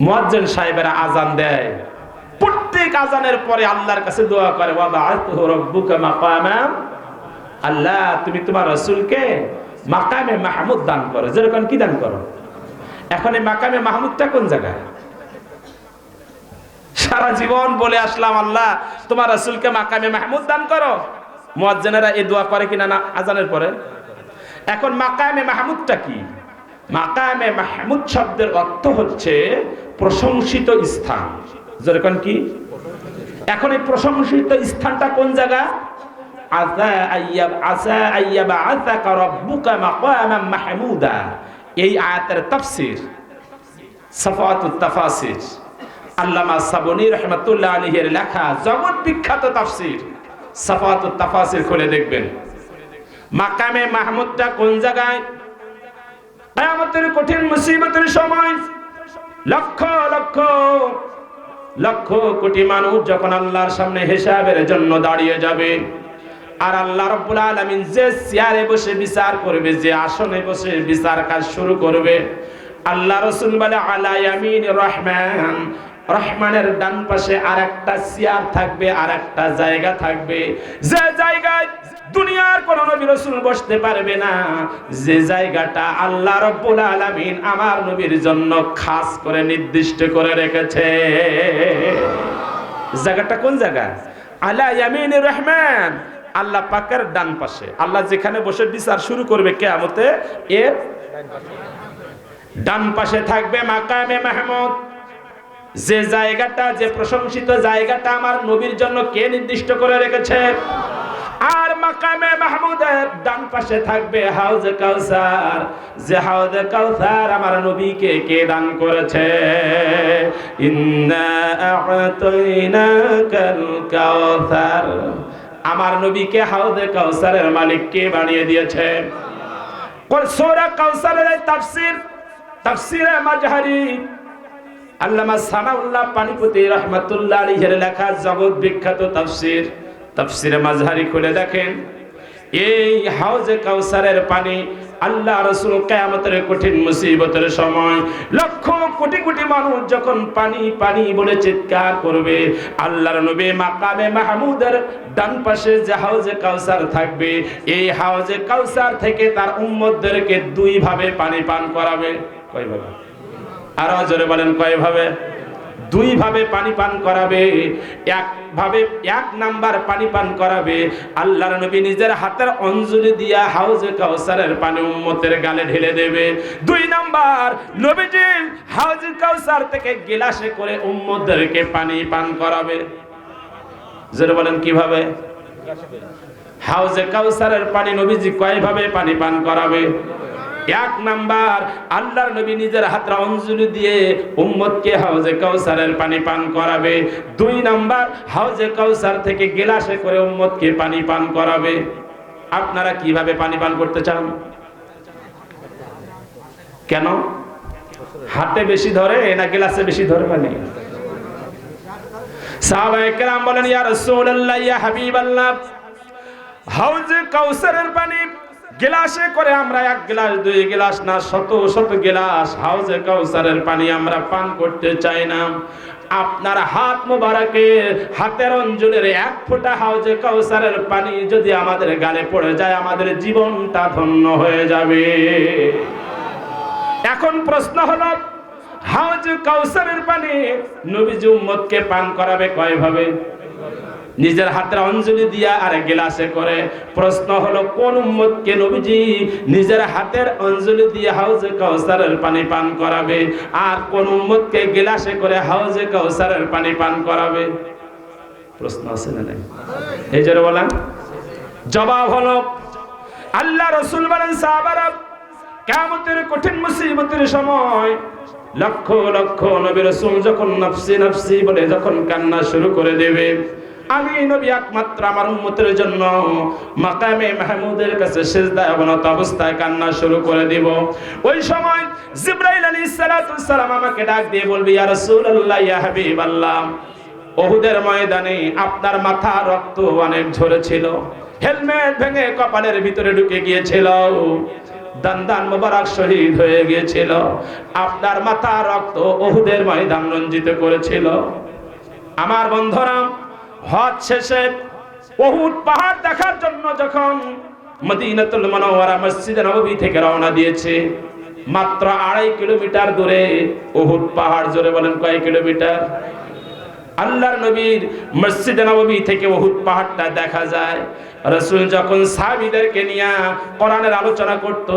মুয়াজ্জিন সাহেবেরা আজান দেয়, প্রত্যেক আজানের পরে আল্লাহর কাছে দোয়া করে, ওয়া বাআতহু রাব্বুকা মাকামান, আল্লাহ তুমি তোমার রাসূলকে মাকামে মাহমুদ দান করো। যেরকম কি দান করো? এখন এই মাকামে মাহমুদটা কোন জায়গায়? সারা জীবন বলে আসলাম আল্লাহ তোমার রাসূলকে মাকামে মাহমুদ দান করো। মুয়াজ্জিনেরা এই দোয়া করে কিনা না আজানের পরে? এখন মাকামে মাহমুদটা কি? মাকামে মাহমুদ শব্দের অর্থ হচ্ছে প্রশংসিত স্থান। যেরকম কি? এখন এই প্রশংসিত স্থানটা কোন জায়গা? আসা আইয়াবআসাকা রাব্বুকা মাকামান মাহমুদা। এই আয়াতের তাফসীর সাফাতুত তাফাসির, আল্লামা সাবুনী রাহমাতুল্লাহ আলাইহির লেখা জগৎ বিখ্যাত তাফসীর সাফাতুত তাফাসির খুলে দেখবেন। মাকামে মাহমুদটা কোন জায়গায়? কিয়ামতের কঠিন মুসিবতের সময় লক্ষ লক্ষ লক্ষ কোটি মানুষ যখন আল্লাহর সামনে হিসাবের জন্য দাঁড়িয়ে যাবে, আর আল্লাহ রাব্বুল আলামিন যে চেয়ারে বসে বিচার করবে, যে আসনে বসে বিচার কাজ শুরু করবে, আল্লাহ রাসূল বলে আলা ইয়ামিনির রহমান, রহমানের ডান পাশে আরেকটা চেয়ার থাকবে, আরেকটা জায়গা থাকবে, যে জায়গায় দুনিয়ার কোন নবী রাসূল বসতে পারবে না, যে জায়গাটা আল্লাহ রাব্বুল আলামিন আমার নবীর জন্য খাস করে নির্দিষ্ট করে রেখেছে। জায়গাটা কোন জায়গা? আলা ইয়ামিনির রহমান, আল্লাহ পাকের ডান পাশে। আল্লাহ যেখানে বসে বিচার শুরু করবে কিয়ামতে, এর ডান পাশে থাকবে মাকামে মাহমুদ, যে জায়গাটা, যে প্রশংসিত জায়গাটা আমার নবীর জন্য কে নির্দিষ্ট করে রেখেছে। আর মাকামে মাহমুদের ডান পাশে থাকবে হাউজে কাউসার, যে হাউজে কাউসার আমার নবীকে কে দান করেছে। ইন্না আ'তাইনাকাল কাউসার, আমার নবীকে হাউজে কাউসারের মালিক কে বানিয়ে দিয়েছে। সূরা কাউসারের তাফসীর, তাফসীরে মাজহারি আল্লামা সানাউল্লাহ পানিপতি রাহমাতুল্লাহ আলাইহির লেখা জগৎ বিখ্যাত তাফসীর, তাফসীরে মাজহারি খুলে দেখেন। এই হাউজে কাউসারের পানি আল্লাহ রাসূল কিয়ামতের কঠিন মুসিবতের সময় লক্ষ কোটি কোটি মানুষ যখন পানি পানি বলে চিৎকার করবে, আল্লাহর নবী মাকামে মাহমুদের ডান পাশে যে হাউজে কাউসার থাকবে, এই হাউজে কাউসার থেকে তার উম্মতদেরকে দুই ভাবে পানি পান করাবে। কয়ভাবে? আরো জোরে বলেন, কয়ভাবে? দুই ভাবে পানি পান করাবে। এক ভাবে, এক নাম্বার পানি পান করাবে, আল্লাহর নবী নিজের হাতের অঞ্জলি দিয়া হাউজে কাউসারের পানি উম্মতের গালে ঢেলে দেবে। দুই নাম্বার, নবীজি হাউজে কাউসার থেকে গিলাসে করে উম্মতদেরকে পানি পান করাবে। জোরে বলেন, কিভাবে? হাউজে কাউসারের পানি নবীজি কয়ভাবে পানি পান করাবে? এক নাম্বার, আল্লাহর নবী নিজের হাতে অঞ্জলি দিয়ে উম্মতকে হাউজে কাউসারের পানি পান করাবে। দুই নাম্বার, হাউজে কাউসার থেকে গিলাসে করে উম্মতকে পানি পান করাবে। আপনারা কিভাবে পানি পান করতে চান? কেন? হাতে বেশি ধরে না গিলাসে বেশি ধরে পানি? সাহাবায়ে কেরাম বলেন, ইয়া রাসূলুল্লাহ, ইয়া হাবিবাল্লাহ, হাউজে কাউসারের পানি গিলাসে করে আমরা এক গ্লাস, দুই গ্লাস না, শত শত গ্লাস হাউজে কাউসারের পানি আমরা পান করতে চাই না। আপনার হাত মোবারকে হাতের অঞ্জলির এক ফোঁটা হাউজে কাউসারের পানি যদি আমাদের গালে পড়ে যায়, আমাদের জীবনটা ধন্য হয়ে যাবে। এখন প্রশ্ন হলো, হাউজে কাউসারের পানি নবীজি উম্মতকে পান করাবে কয়ভাবে? নিজের হাতের অঞ্জলি দিয়া আর গিলাসে করে। প্রশ্ন হলো, কোন উম্মতকে নবীজি নিজের হাতের অঞ্জলি দিয়ে হাউজে কাউসারের পানি পান করাবে, আর কোন উম্মতকে গিলাসে করে হাউজে কাউসারের পানি পান করাবে? প্রশ্ন আছে না নাই? এই জন্য বলেন। জবাব হলো, আল্লাহ রাসূল বলেন, সাহাবারা কিয়ামতের কঠিন মুসিবতের সময় লক্ষ লক্ষ নবী রাসূল যখন নফসি নফসি বলে যখন কান্না শুরু করে দেবে, আমি নবী একমাত্র আমার উম্মতের জন্য মাকামে মাহমুদের কাছে সিজদায় অবনত অবস্থায় কান্না শুরু করে দিব। ওই সময় জিবরাইল আলাইহিস সালাতু ওয়াস সালাম আমাকে ডাক দিয়ে বলবে, ইয়া রাসূলুল্লাহ, ইয়া হাবিবাল্লাহ, উহুদের ময়দানে আপনার মাথা রক্ত অনেক ঝরেছিল, হেলমেট ভেঙে কপালের ভিতরে ঢুকে গিয়েছিল, দান মোবারক শহীদ হয়ে গিয়েছিল, আপনার মাথা রক্ত উহুদের ময়দান রঞ্জিত করেছিল। আমার বন্ধুরা, হজ শেষে উহুদ পাহাড় দেখার জন্য যখন মদিনাতুল মুনাওয়ারা মসজিদে নববী থেকে রওনা দিয়েছে, মাত্র 2.5 কিলোমিটার দূরে উহুদ পাহাড়। জোরে বলেন, কয় কিলোমিটার? আল্লাহর নবীর মসজিদে নববী থেকে উহুদ পাহাড়টা দেখা যায়। রাসূল যখন সাহাবীদেরকে নিয়ে কোরআনের আলোচনা করত,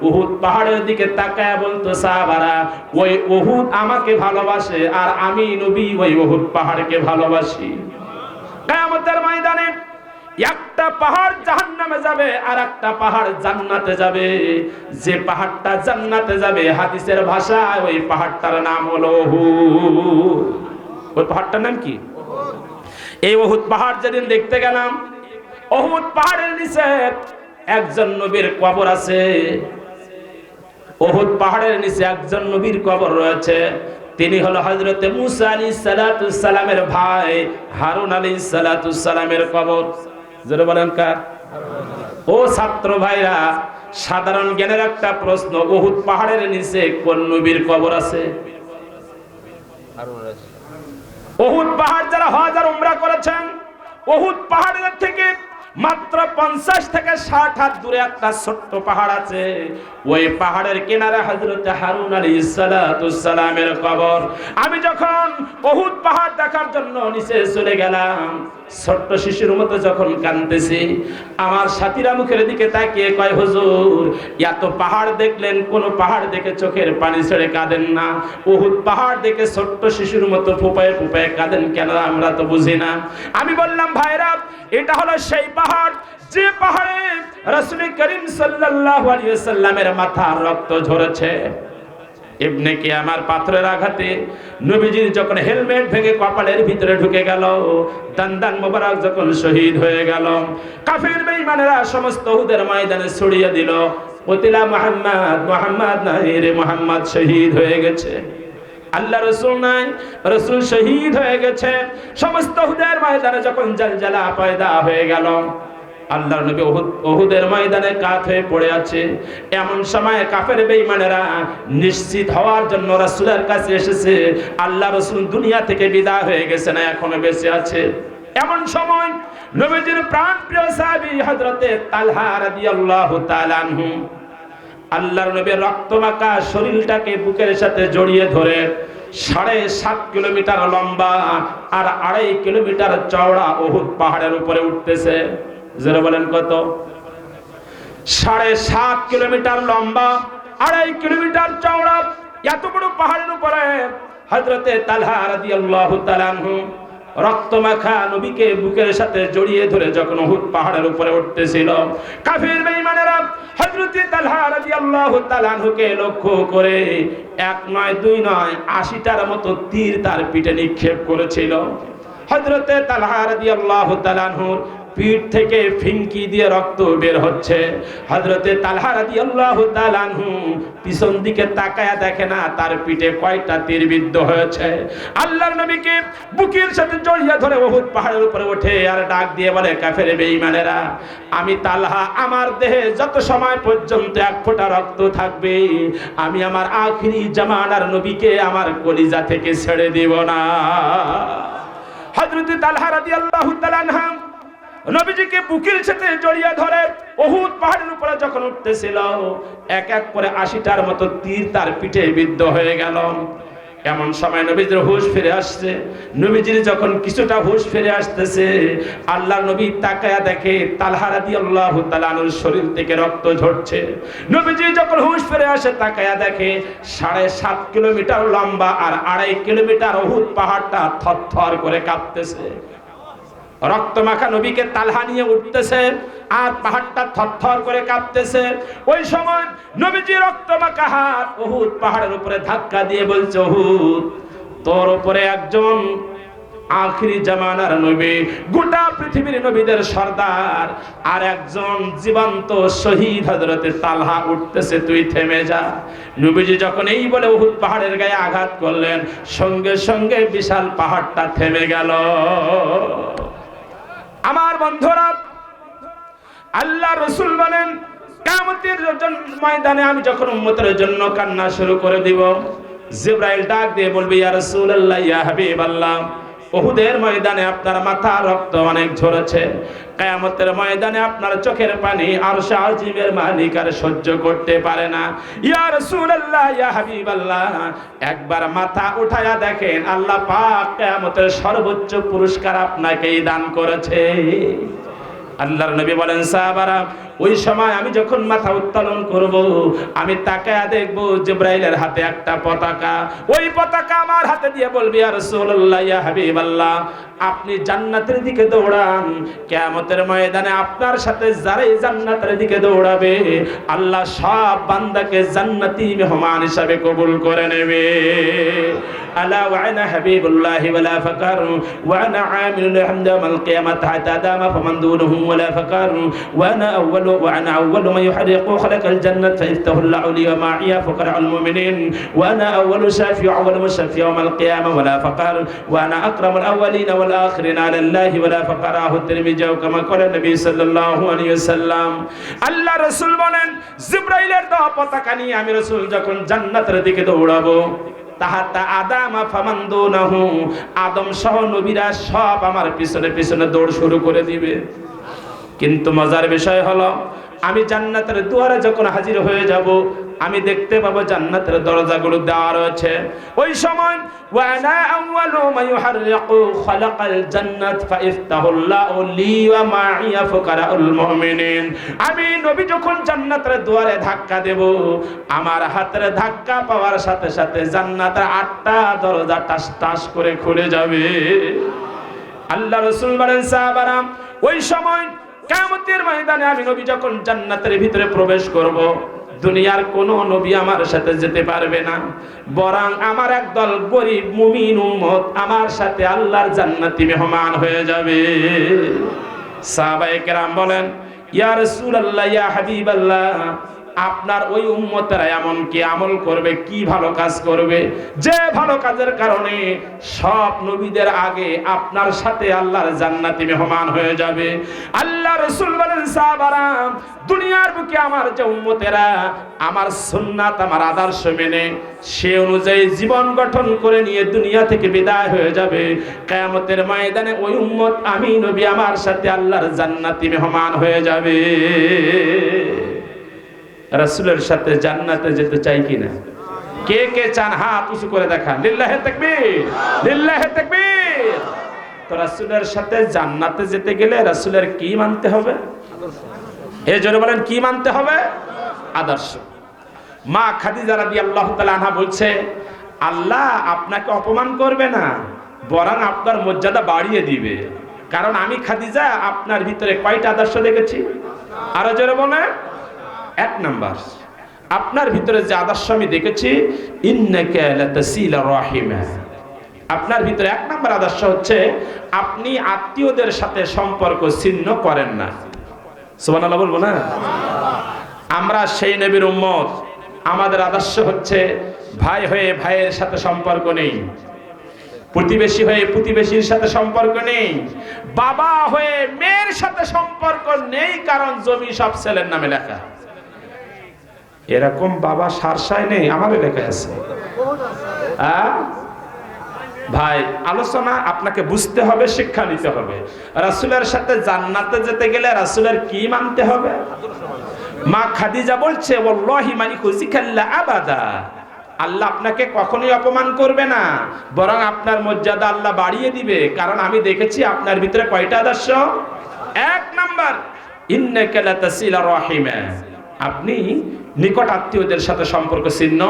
উহুদ পাহাড়ের দিকে তাকায় বলতো, সাহাবারা, ওই উহুদ আমাকে ভালোবাসে আর আমি নবী ওই উহুদ পাহাড়কে ভালোবাসি। কিয়ামতের ময়দানে একটা পাহাড় জাহান্নামে যাবে আর একটা পাহাড় জান্নাতে যাবে। যে পাহাড়টা জান্নাতে যাবে হাদিসের ভাষায় ওই পাহাড়টার নাম হলো উহুদ। ওই পাহাড়টার নাম কি? এই উহুদ পাহাড় যেদিন দেখতে গেলাম, উহুদ পাহাড়ের নিচে একজন নবীর কবর আছে। উহুদ পাহাড়ের নিচে একজন নবীর কবর রয়েছে। তিনি হলো হযরতে মুসা আলাইহিস সালাতুস সালামের ভাই হারুন আলাইহিস সালাতুস সালামের কবর। যারা বলেন কার? ও ছাত্র ভাইরা, সাধারণ জ্ঞানের একটা প্রশ্ন, উহুদ পাহাড়ের নিচে কোন নবীর কবর আছে? উহুদ পাহাড় যারা হজ আর উমরা করেছেন, উহুদ পাহাড়ের থেকে মাত্র 50 থেকে 60 হাত দূরে একটা ছোট্ট পাহাড় আছে। ওই পাহাড়ের কিনারে হযরত হারুন আলাইহিস সালাতুস সালামের কবর। আমি যখন উহুদ পাহাড় দেখার জন্য নিচে চলে গেলাম, ছোট্ট শিশুর মতো যখন কাঁদতেছি, আমার সাথীরা মুখের দিকে তাকিয়ে কয়, হুজুর এত পাহাড় দেখলেন, কোন পাহাড় দেখে চোখের পানি ছেড়ে কাঁদেন না, উহুদ পাহাড় দেখে ছোট্ট শিশুর মতো ফুপায়ে ফুপায়ে কাঁদেন কেন? আমরা তো বুঝি না। আমি বললাম, ভাইরা, এটা হলো সেই পাহাড় যে পাহাড়ে রাসূল করিম সাল্লাল্লাহু আলাইহি ওয়াসাল্লামের মাথার রক্ত ঝরেছে। ইবনে কিয়ামার পাথরের আঘাতে নবীজির যখন হেলমেট ভেঙে কপালের ভিতরে ঢুকে গেল, দান্দান মোবারক যখন শহীদ হয়ে গেল, কাফির বেঈমানেরা সমস্ত উহুদের ময়দানে ছড়িয়ে দিল, ওতিলা মুহাম্মদ, মুহাম্মদ নাই রে, মুহাম্মদ শহীদ হয়ে গেছে। আল্লাহ রাসূল নাই, রাসূল শহীদ হয়ে গেছে। সমস্ত উহুদের ময়দানে যখন জালজালা পয়দা হয়ে গেল, আল্লাহর নবী উহুদের ময়দানে কাত হয়ে পড়ে আছে। এমন সময় কাফের বেঈমানেরা নিশ্চিত হওয়ার জন্য রাসূলের কাছে এসেছে, আল্লাহ রাসূল দুনিয়া থেকে বিদায় হয়ে গেছে না এখনো বেঁচে আছে। এমন সময় নবীজির প্রাণপ্রিয় সাহাবী হযরতে তালহা রাদিয়াল্লাহু তাআলা আনহু আল্লাহর নবীর রক্তমাখা শরীরটাকে বুকের সাথে জড়িয়ে ধরে 7.5 কিলোমিটার লম্বা আর 2.5 কিলোমিটার চওড়া উহুদ পাহাড়ের উপরে উঠতেছে। যারা বলেন কত? 7.5 কিলোমিটার লম্বা, 2.5 কিলোমিটার চওড়া এত বড় পাহাড়ের উপরে হযরতে তালহা রাদিয়াল্লাহু তাআলা আনহু রক্তমাখা নবীকে বুকের সাথে জড়িয়ে ধরে যখন উহুদ পাহাড়ের উপরে উঠতেছিল, কাফির বেঈমানেরা হযরতে তালহা রাদিয়াল্লাহু তাআলা আনহুকে লক্ষ্য করে 1 নয় 2 নয় 80টার মতো তীর তার পিঠে নিক্ষেপ করেছিল। হযরতে তালহা রাদিয়াল্লাহু তাআলা আনহুর পিঠ থেকে ফিনকি দিয়ে রক্ত বের হচ্ছে। হযরতে তালহা রাদিয়াল্লাহু তাআলা আনহু পিছন দিকে তাকায়া দেখে না তার পিঠে কয়টা তীর বিদ্ধ হয়েছে। আল্লাহর নবীকে বুকের সাথে জড়িয়ে ধরে উহুদ পাহাড়ের উপরে ওঠে আর ডাক দিয়ে বলে, কাফের বেঈমানেরা, আমি তালহা, আমার দেহে যত সময় পর্যন্ত 1 ফোঁটা রক্ত থাকবে, আমি আমার আখিরি জামানার নবীকে আমার কলিজা থেকে ছেড়ে দেব না। হযরতে তালহা রাদিয়াল্লাহু তাআলা আনহু নবীজিকে বুকের সাথে জড়িয়ে ধরে উহুদ পাহাড়ের উপরে যখন উঠতেছিল, এক এক করে 80টার মতো তীর তার পিঠে বিদ্ধ হয়ে গেল। এমন সময় নবীজির হুঁশ ফিরে আসছে। নবীজির যখন কিছুটা হুঁশ ফিরে আসতেছে, আল্লাহর নবী তাকায়া দেখে তালহা রাদিয়াল্লাহু তাআলা আনহুর শরীর থেকে রক্ত ঝরছে। নবীজি যখন হুঁশ ফিরে আসে, তাকায়া দেখে 7.5 কিলোমিটার লম্বা আর 2.5 কিলোমিটার উহুদ পাহাড়টা থরথর করে কাঁপতেছে। রক্তমাখা নবীকে তালহা নিয়ে উঠতেছে আর পাহাড়টা থরথর করে কাঁপতেছে। ওই সময় নবীজি রক্তমাখা হাত উহুদ পাহাড়ের উপরে ধাক্কা দিয়ে বলছে, উহুদ, তোর উপরে একজন আখিরি জামানার নবী, গোটা পৃথিবীর নবীদের সর্দার, আর একজন জীবন্ত শহীদ হযরতে তালহা উঠতেছে, তুই থেমে যা। নবীজি যখন এই বলে উহুদ পাহাড়ের গায়ে আঘাত করলেন, সঙ্গে সঙ্গে বিশাল পাহাড়টা থেমে গেল। আমার বন্ধুরা, আল্লাহ রাসূল বলেন, কিয়ামতের ময়দানে আমি যখন উম্মতের জন্য কান্না শুরু করে দিব, জিবরাইল ডাক দিয়ে বলবে, ইয়া রাসূলুল্লাহ, ইয়া হাবিবাল্লাহ, উহুদের ময়দানে আপনার মাথা রক্ত অনেক ঝরেছে, কিয়ামতের ময়দানে আপনার চোখের পানি আরশ আজিমের মালিক আর সহ্য করতে পারে না। ইয়া রাসূলুল্লাহ, ইয়া হাবিবাল্লাহ, একবার মাথা উঠায়া দেখেন, আল্লাহ পাক কিয়ামতের সর্বোচ্চ পুরস্কার আপনাকেই দান করেছে। আল্লাহর নবী বলেন, সাহাবারা, ওই সময় আমি যখন মাথা উত্তোলন করব, আমি তাকায়া দেখব জিবরাইলের হাতে একটা পতাকা। ওই পতাকা আমার হাতে দিয়ে বলবি, ইয়া রাসূলুল্লাহ, ইয়া হাবিবাল্লাহ, আপনি জান্নাতের দিকে দৌড়ান। কিয়ামতের ময়দানে আপনার সাথে যারাই জান্নাতের দিকে দৌড়াবে, আল্লাহ সব বান্দাকে জান্নাতি মেহমান হিসাবে কবুল করে নেবে। আলা ওয়া আনা হাবিবুল্লাহি ওয়ালা ফাকার ওয়া আনা আমিলুল হামদা মাল কিয়ামাত হাতা দামা ফামান দুনহু ওয়ালা ফাকার ওয়া আনা আউয়ালু মান ইউহারিকু খালাকাল জান্নাত ফাইফতাহুল্লাহু লি ওয়া মা'iয়া ফাকারুল মুমিনিন ওয়া আনা আউয়ালু শাফি'u ওয়া মুশাফি'u ইয়াওমাল কিয়ামা ওয়ালা ফাকার ওয়া আনা আকরামুল আউয়ালিনা ওয়াল আখিরিনা আলাল্লাহি ওয়ালা ফাকারাহু তিরমিজি কামা ক্বালা নবী সাল্লাল্লাহু আলাইহি ওয়াসাল্লাম। আল্লাহ রাসূল বলেন, জিবরাইলের দেওয়া পতাকা নিয়ে আমি রাসূল যখন জান্নাতের দিকে দৌড়াবো, তাহাতা আদামা ফামান দুনাহু, আদম সহ নবীরা সব আমার পিছনে পিছনে দৌড় শুরু করে দিবে। কিন্তু মজার বিষয় হলো, আমি জান্নাতের দুয়ারে যখন হাজির হয়ে যাব, আমি দেখতে পাবো জান্নাতের দরজাগুলো দেওয়া রয়েছে। ওই সময় ওয়ানা আউয়ালু মা ইউহারিকু খালাকাল জান্নাত ফাইফতাহুল্লাহু লি ওয়া মা'iয়া ফুকারাউল মুমিনিন, আমি নবী যখন জান্নাতের দুয়ারে ধাক্কা দেব, আমার হাতের ধাক্কা পাওয়ার সাথে সাথে জান্নাতের 8টা দরজা টাস টাস করে খুলে যাবে। আল্লাহ রাসূল বলেন, সাহাবারা, ওই সময় কিয়ামতের ময়দানে আমি নবী যখন জান্নাতের ভিতরে প্রবেশ করব, দুনিয়ার কোন নবী আমার সাথে যেতে পারবে না, বরং আমার একদল গরীব মুমিন উম্মত আমার সাথে আল্লাহর জান্নাতি মেহমান হয়ে যাবে। সাহাবায়ে কেরাম বলেন, ইয়া রাসূলুল্লাহ, ইয়া হাবিবাল্লাহ, আপনার ওই উম্মতেরা এমন কি আমল করবে, কি ভালো কাজ করবে, যে ভালো কাজের কারণে সব নবীদের আগে আপনার সাথে আল্লাহর জান্নাতি মেহমান হয়ে যাবে। আল্লাহ রাসূল বলেন, সাহাবারা, দুনিয়ার বুকে আমার যে উম্মতেরা আমার সুন্নাত, আমার আদর্শ মেনে সে অনুযায়ী জীবন গঠন করে নিয়ে দুনিয়া থেকে বিদায় হয়ে যাবে, কিয়ামতের ময়দানে ওই উম্মত আমি নবী আমার সাথে আল্লাহর জান্নাতি মেহমান হয়ে যাবে। রাসূলের সাথে জান্নাতে যেতে চাই কিনা? কে কে চান হাত উঁচু করে দেখান। লিল্লাহি তাকবীর, লিল্লাহি তাকবীর। তো রাসূলের সাথে জান্নাতে যেতে গেলে রাসূলের কি মানতে হবে? এই জন্য বলেন, কি মানতে হবে? আদর্শ। মা খাদিজা রাদিয়াল্লাহু তাআলা আনহা বলছে, আল্লাহ আপনাকে অপমান করবে না, বরং আপনার মর্যাদা বাড়িয়ে দিবে। কারণ আমি খাদিজা আপনার ভিতরে কয়টা আদর্শ দেখেছি? আরো জোরে বলেন। 1 নাম্বার, আপনার ভিতরে যে আদর্শ আমি দেখেছি, ইন্নাকা লাতাসিলা রাহিমা, আপনার ভিতরে 1 নাম্বার আদর্শ হচ্ছে আপনি আত্মীয়দের সাথে সম্পর্ক ছিন্ন করেন না। সুবহানাল্লাহ বলবো না? আমরা সেই নবীর উম্মত, আমাদের আদর্শ হচ্ছে ভাই হয়ে ভাইয়ের সাথে সম্পর্ক নেই, প্রতিবেশী হয়ে প্রতিবেশীর সাথে সম্পর্ক নেই, বাবা হয়ে মেয়ের সাথে সম্পর্ক নেই, কারণ জমি সব ছেলের নামে লেখা। এরকম বাবা সারসায় নেই, আমার এলাকায় আছে। ভাই, আলোচনা আপনাকে বুঝতে হবে, শিক্ষা নিতে হবে। রাসূলের সাথে জান্নাতে যেতে গেলে রাসূলের কি মানতে হবে? মা খাদিজা বলছে, ওয়াল্লাহি মা ইকুজিকাল্লা আবাদা, আল্লাহ আপনাকে কখনোই অপমান করবে না, বরং আপনার মর্যাদা আল্লাহ বাড়িয়ে দিবে। কারণ আমি দেখেছি আপনার ভিতরে কয়টা আদর্শ? 1 নাম্বার, ইন্নাকা লাতাসিলা রাহিমা, আপনি নিকট আত্মীয়দের সাথে সম্পর্ক ছিন্ন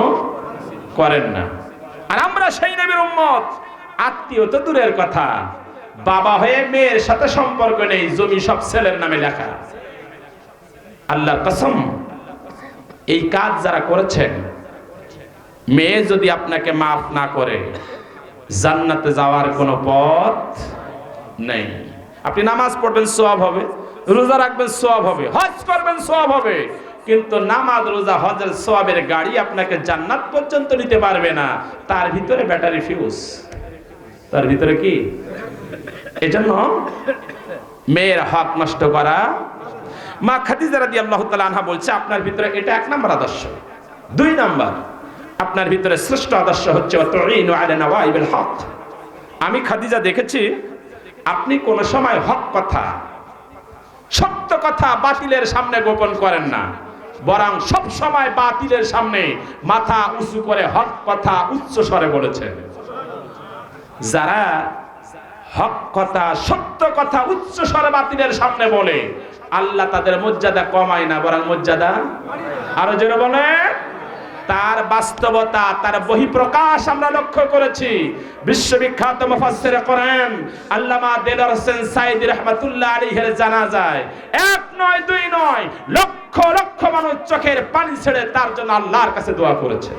করেন না। আর আমরা সেই নবীর উম্মত, আত্মীয় তো দূরের কথা, বাবা হয়ে মেয়ের সাথে সম্পর্ক নেই, জমি সব ছেলের নামে লেখা। আল্লাহর কসম, এই কাজ যারা করেছেন, মেয়ে যদি আপনাকে মাফ না করে জান্নাতে যাওয়ার কোনো পথ নেই। আপনি নামাজ পড়বেন সওয়াব হবে, রোজা রাখবেন সওয়াব হবে, হজ করবেন সওয়াব হবে, কিন্তু নামাজ রোজা হজের সওয়াবের গাড়ি আপনাকে জান্নাত পর্যন্ত নিতে পারবে না। তার ভিতরে ব্যাটারি ফিউজ, তার ভিতরে কি? এজন্য মেয়ের হক নষ্ট করা। মা খাদিজা রাদিয়াল্লাহু তাআলা আনহা বলছে, আপনার ভিতরে এটা 1 নাম্বার আদর্শ। 2 নাম্বার, আপনার ভিতরে শ্রেষ্ঠ আদর্শ হচ্ছে ওয়াতুইনু আলা নাওয়াইবিল হক। আমি খাদিজা দেখেছি আপনি কোন সময় হক কথা, সত্য কথা বাতিলের সামনে গোপন করেন না, বরং সব সময় বাতিলের সামনে মাথা উঁচু করে হক কথা উচ্চ স্বরে বলেছেন। যারা হক কথা, সত্য কথা উচ্চ স্বরে বাতিলের সামনে বলে, আল্লাহ তাদের মর্যাদা কমায় না, বরং মর্যাদা আরো জোরে বলে। তার বাস্তবতা, তার বহিঃপ্রকাশ আমরা লক্ষ্য করেছি। বিশ্ববিখ্যাত মুফাসসির কোরআন আল্লামা দেলোয়ার হোসেন সাঈদী রাহমাতুল্লাহ আলাইহির জানাজায় এক নয় দুই নয় লক্ষ লক্ষ মানুষ চোখের পানি ছেড়ে তার জন্য আল্লাহর কাছে দোয়া করেছে।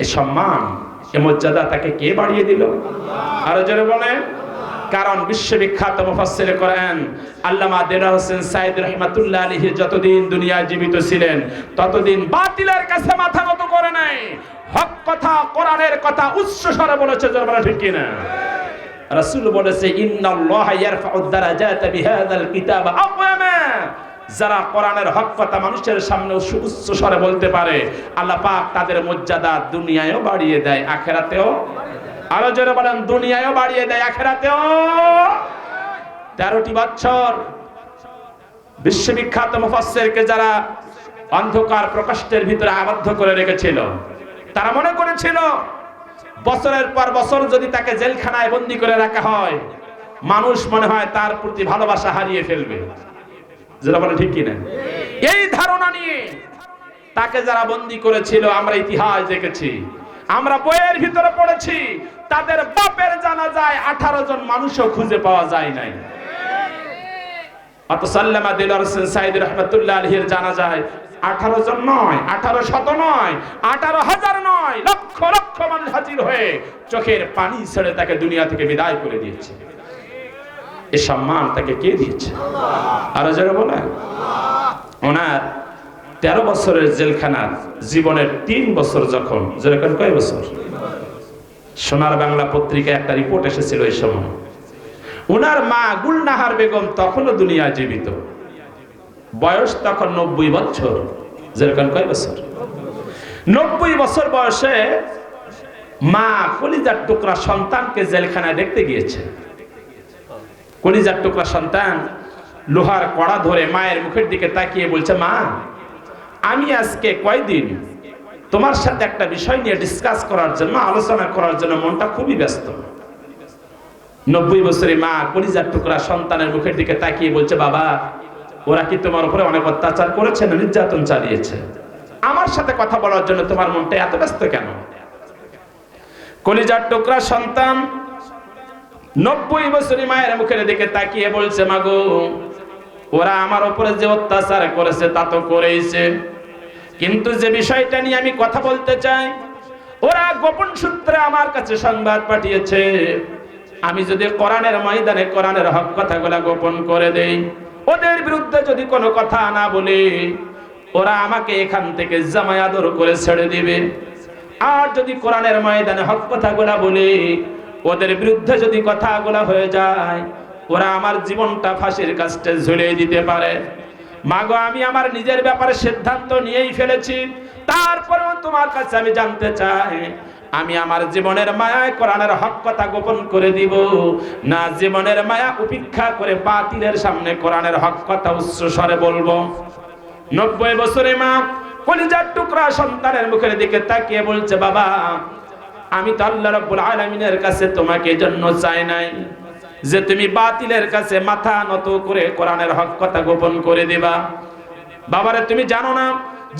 এই সম্মান, এই মর্যাদা তাকে কে বাড়িয়ে দিল? আরো জোরে বলেন। কারণ বিশ্ববিখ্যাত মুফাসসির কোরআন আল্লামা দেলোয়ার হোসেন সাঈদী রাহমাতুল্লাহ আলাইহি যতদিন দুনিয়ায় জীবিত ছিলেন ততদিন বাতিলের কাছে মাথা নত করে নাই। হক কথা, কোরআনের কথা উচ্চ স্বরে বলেছে, জোরে ঠিক কি না? রাসূল বলেছে ইন্নাল্লাহা ইয়ারফাউদ দারাজাতা বিহাযাল কিতাব আকওয়ামা। যারা কোরআনের হক কথা মানুষের সামনে উচ্চ স্বরে বলতে পারে, আল্লাহ পাক তাদের মর্যাদা দুনিয়ায়ও বাড়িয়ে দেয়, আখিরাতেও। আরো জোরে বলেন, দুনিয়ায়ও বাড়িয়ে দেয়, আখিরাতেও। 13টি বছর বিশ্ববিখ্যাত মুফাসসিরকে যারা অন্ধকার প্রকাশের ভিতরে আবদ্ধ করে রেখেছিল, তারা মনে করেছিল বছরের পর বছর যদি তাকে জেলখানায় বন্দী করে রাখা হয়, মানুষ মনে হয় তার প্রতি ভালোবাসা হারিয়ে ফেলবে। যারা বলে ঠিক কিনা? এই ধারণা নিয়ে তাকে যারা বন্দী করেছিল, আমরা ইতিহাস দেখেছি, আমরা বইয়ের ভিতরে পড়েছি, তাদের বাপের জানাজায় 18 জন মানুষও খুঁজে পাওয়া যায় নাই। অথচ আল্লামা দেলোয়ার হোসেন সাঈদী রাহমাতুল্লাহ আলাইহির জানাজায় 18 জন নয়, 18শত নয়, 18,000 নয়, লক্ষ লক্ষ মানুষ হাজির হয়ে চোখের পানি ছেড়ে তাকে দুনিয়া থেকে বিদায় করে দিয়েছে। এই সম্মান তাকে কে দিয়েছে? আরো যারা বলে, ওনার 13 বছরের জেলখানার জীবনের 3 বছর যখন, যেরকম কয় বছর, সোনার বাংলা পত্রিকায় একটা রিপোর্ট এসেছিল এই সময়, ওনার মা গুলনাহার বেগম তখনও দুনিয়ায় জীবিত, বয়স তখন 90 বছর। যেরকম কয় বছর? 90 বছর বয়সে মা কলিজার টুকরা সন্তানকে জেলখানায় দেখতে গিয়েছে। কলিজার টুকরা সন্তান লোহার কড়া ধরে মায়ের মুখের দিকে তাকিয়ে বলছে, মা, আমি আজকে কয়দিন তোমার সাথে একটা বিষয় নিয়ে ডিসকাস করার জন্য, আলোচনা করার জন্য মনটা খুবই ব্যস্ত। 90 বছরের মা কলিজার টুকরা সন্তানের মুখের দিকে তাকিয়ে বলছে, বাবা, ওরা কি তোমার উপরে অনেক অত্যাচার করেছে না নির্যাতন চালিয়েছে? আমার সাথে কথা বলার জন্য তোমার মনটা এত ব্যস্ত কেন? কলিজার টুকরা সন্তান 90 বছরের মায়ের মুখের দিকে তাকিয়ে বলছে, মাগো, ওরা আমার উপরে যে অত্যাচার করেছে তা তো করেইছে, কিন্তু যে বিষয়টা নিয়ে আমি কথা বলতে চাই, ওরা গোপন সূত্রে আমার কাছে সংবাদ পাঠিয়েছে। আমি যদি কোরআনের ময়দানে কোরআনের হক কথাগুলো গোপন করে দেই, ওদের বিরুদ্ধে যদি কোনো কথা না বলি, ওরা আমাকে এখান থেকে জামাই আদর করে ছেড়ে দিবে। আর যদি কোরআনের ময়দানে হক কথাগুলো বলি, ওদের বিরুদ্ধে যদি কথাগুলো হয়ে যায়, ওরা আমার জীবনটা ফাঁসির কাস্টে ঝুলিয়ে দিতে পারে। মাগো, আমি আমার নিজের ব্যাপারে সিদ্ধান্ত নিয়েই ফেলেছি, তারপরেও তোমার কাছে আমি জানতে চাই, আমি আমার জীবনের মায়ায় কোরআনের হক কথা গোপন করে দিব না জীবনের মায়া উপেক্ষা করে বাতিলের সামনে কোরআনের হক কথা উচ্চ স্বরে বলবো? 90 বছরের মা কলিজার টুকরা সন্তানের মুখের দিকে তাকিয়ে বলছে, বাবা, আমি তো আল্লাহ রাব্বুল আলামিনের কাছে তোমাকে জন্য চাই নাই যে তুমি বাতিলের কাছে মাথা নত করে কোরআনের হক কথা গোপন করে দিবা। বাবারে, তুমি জানো না,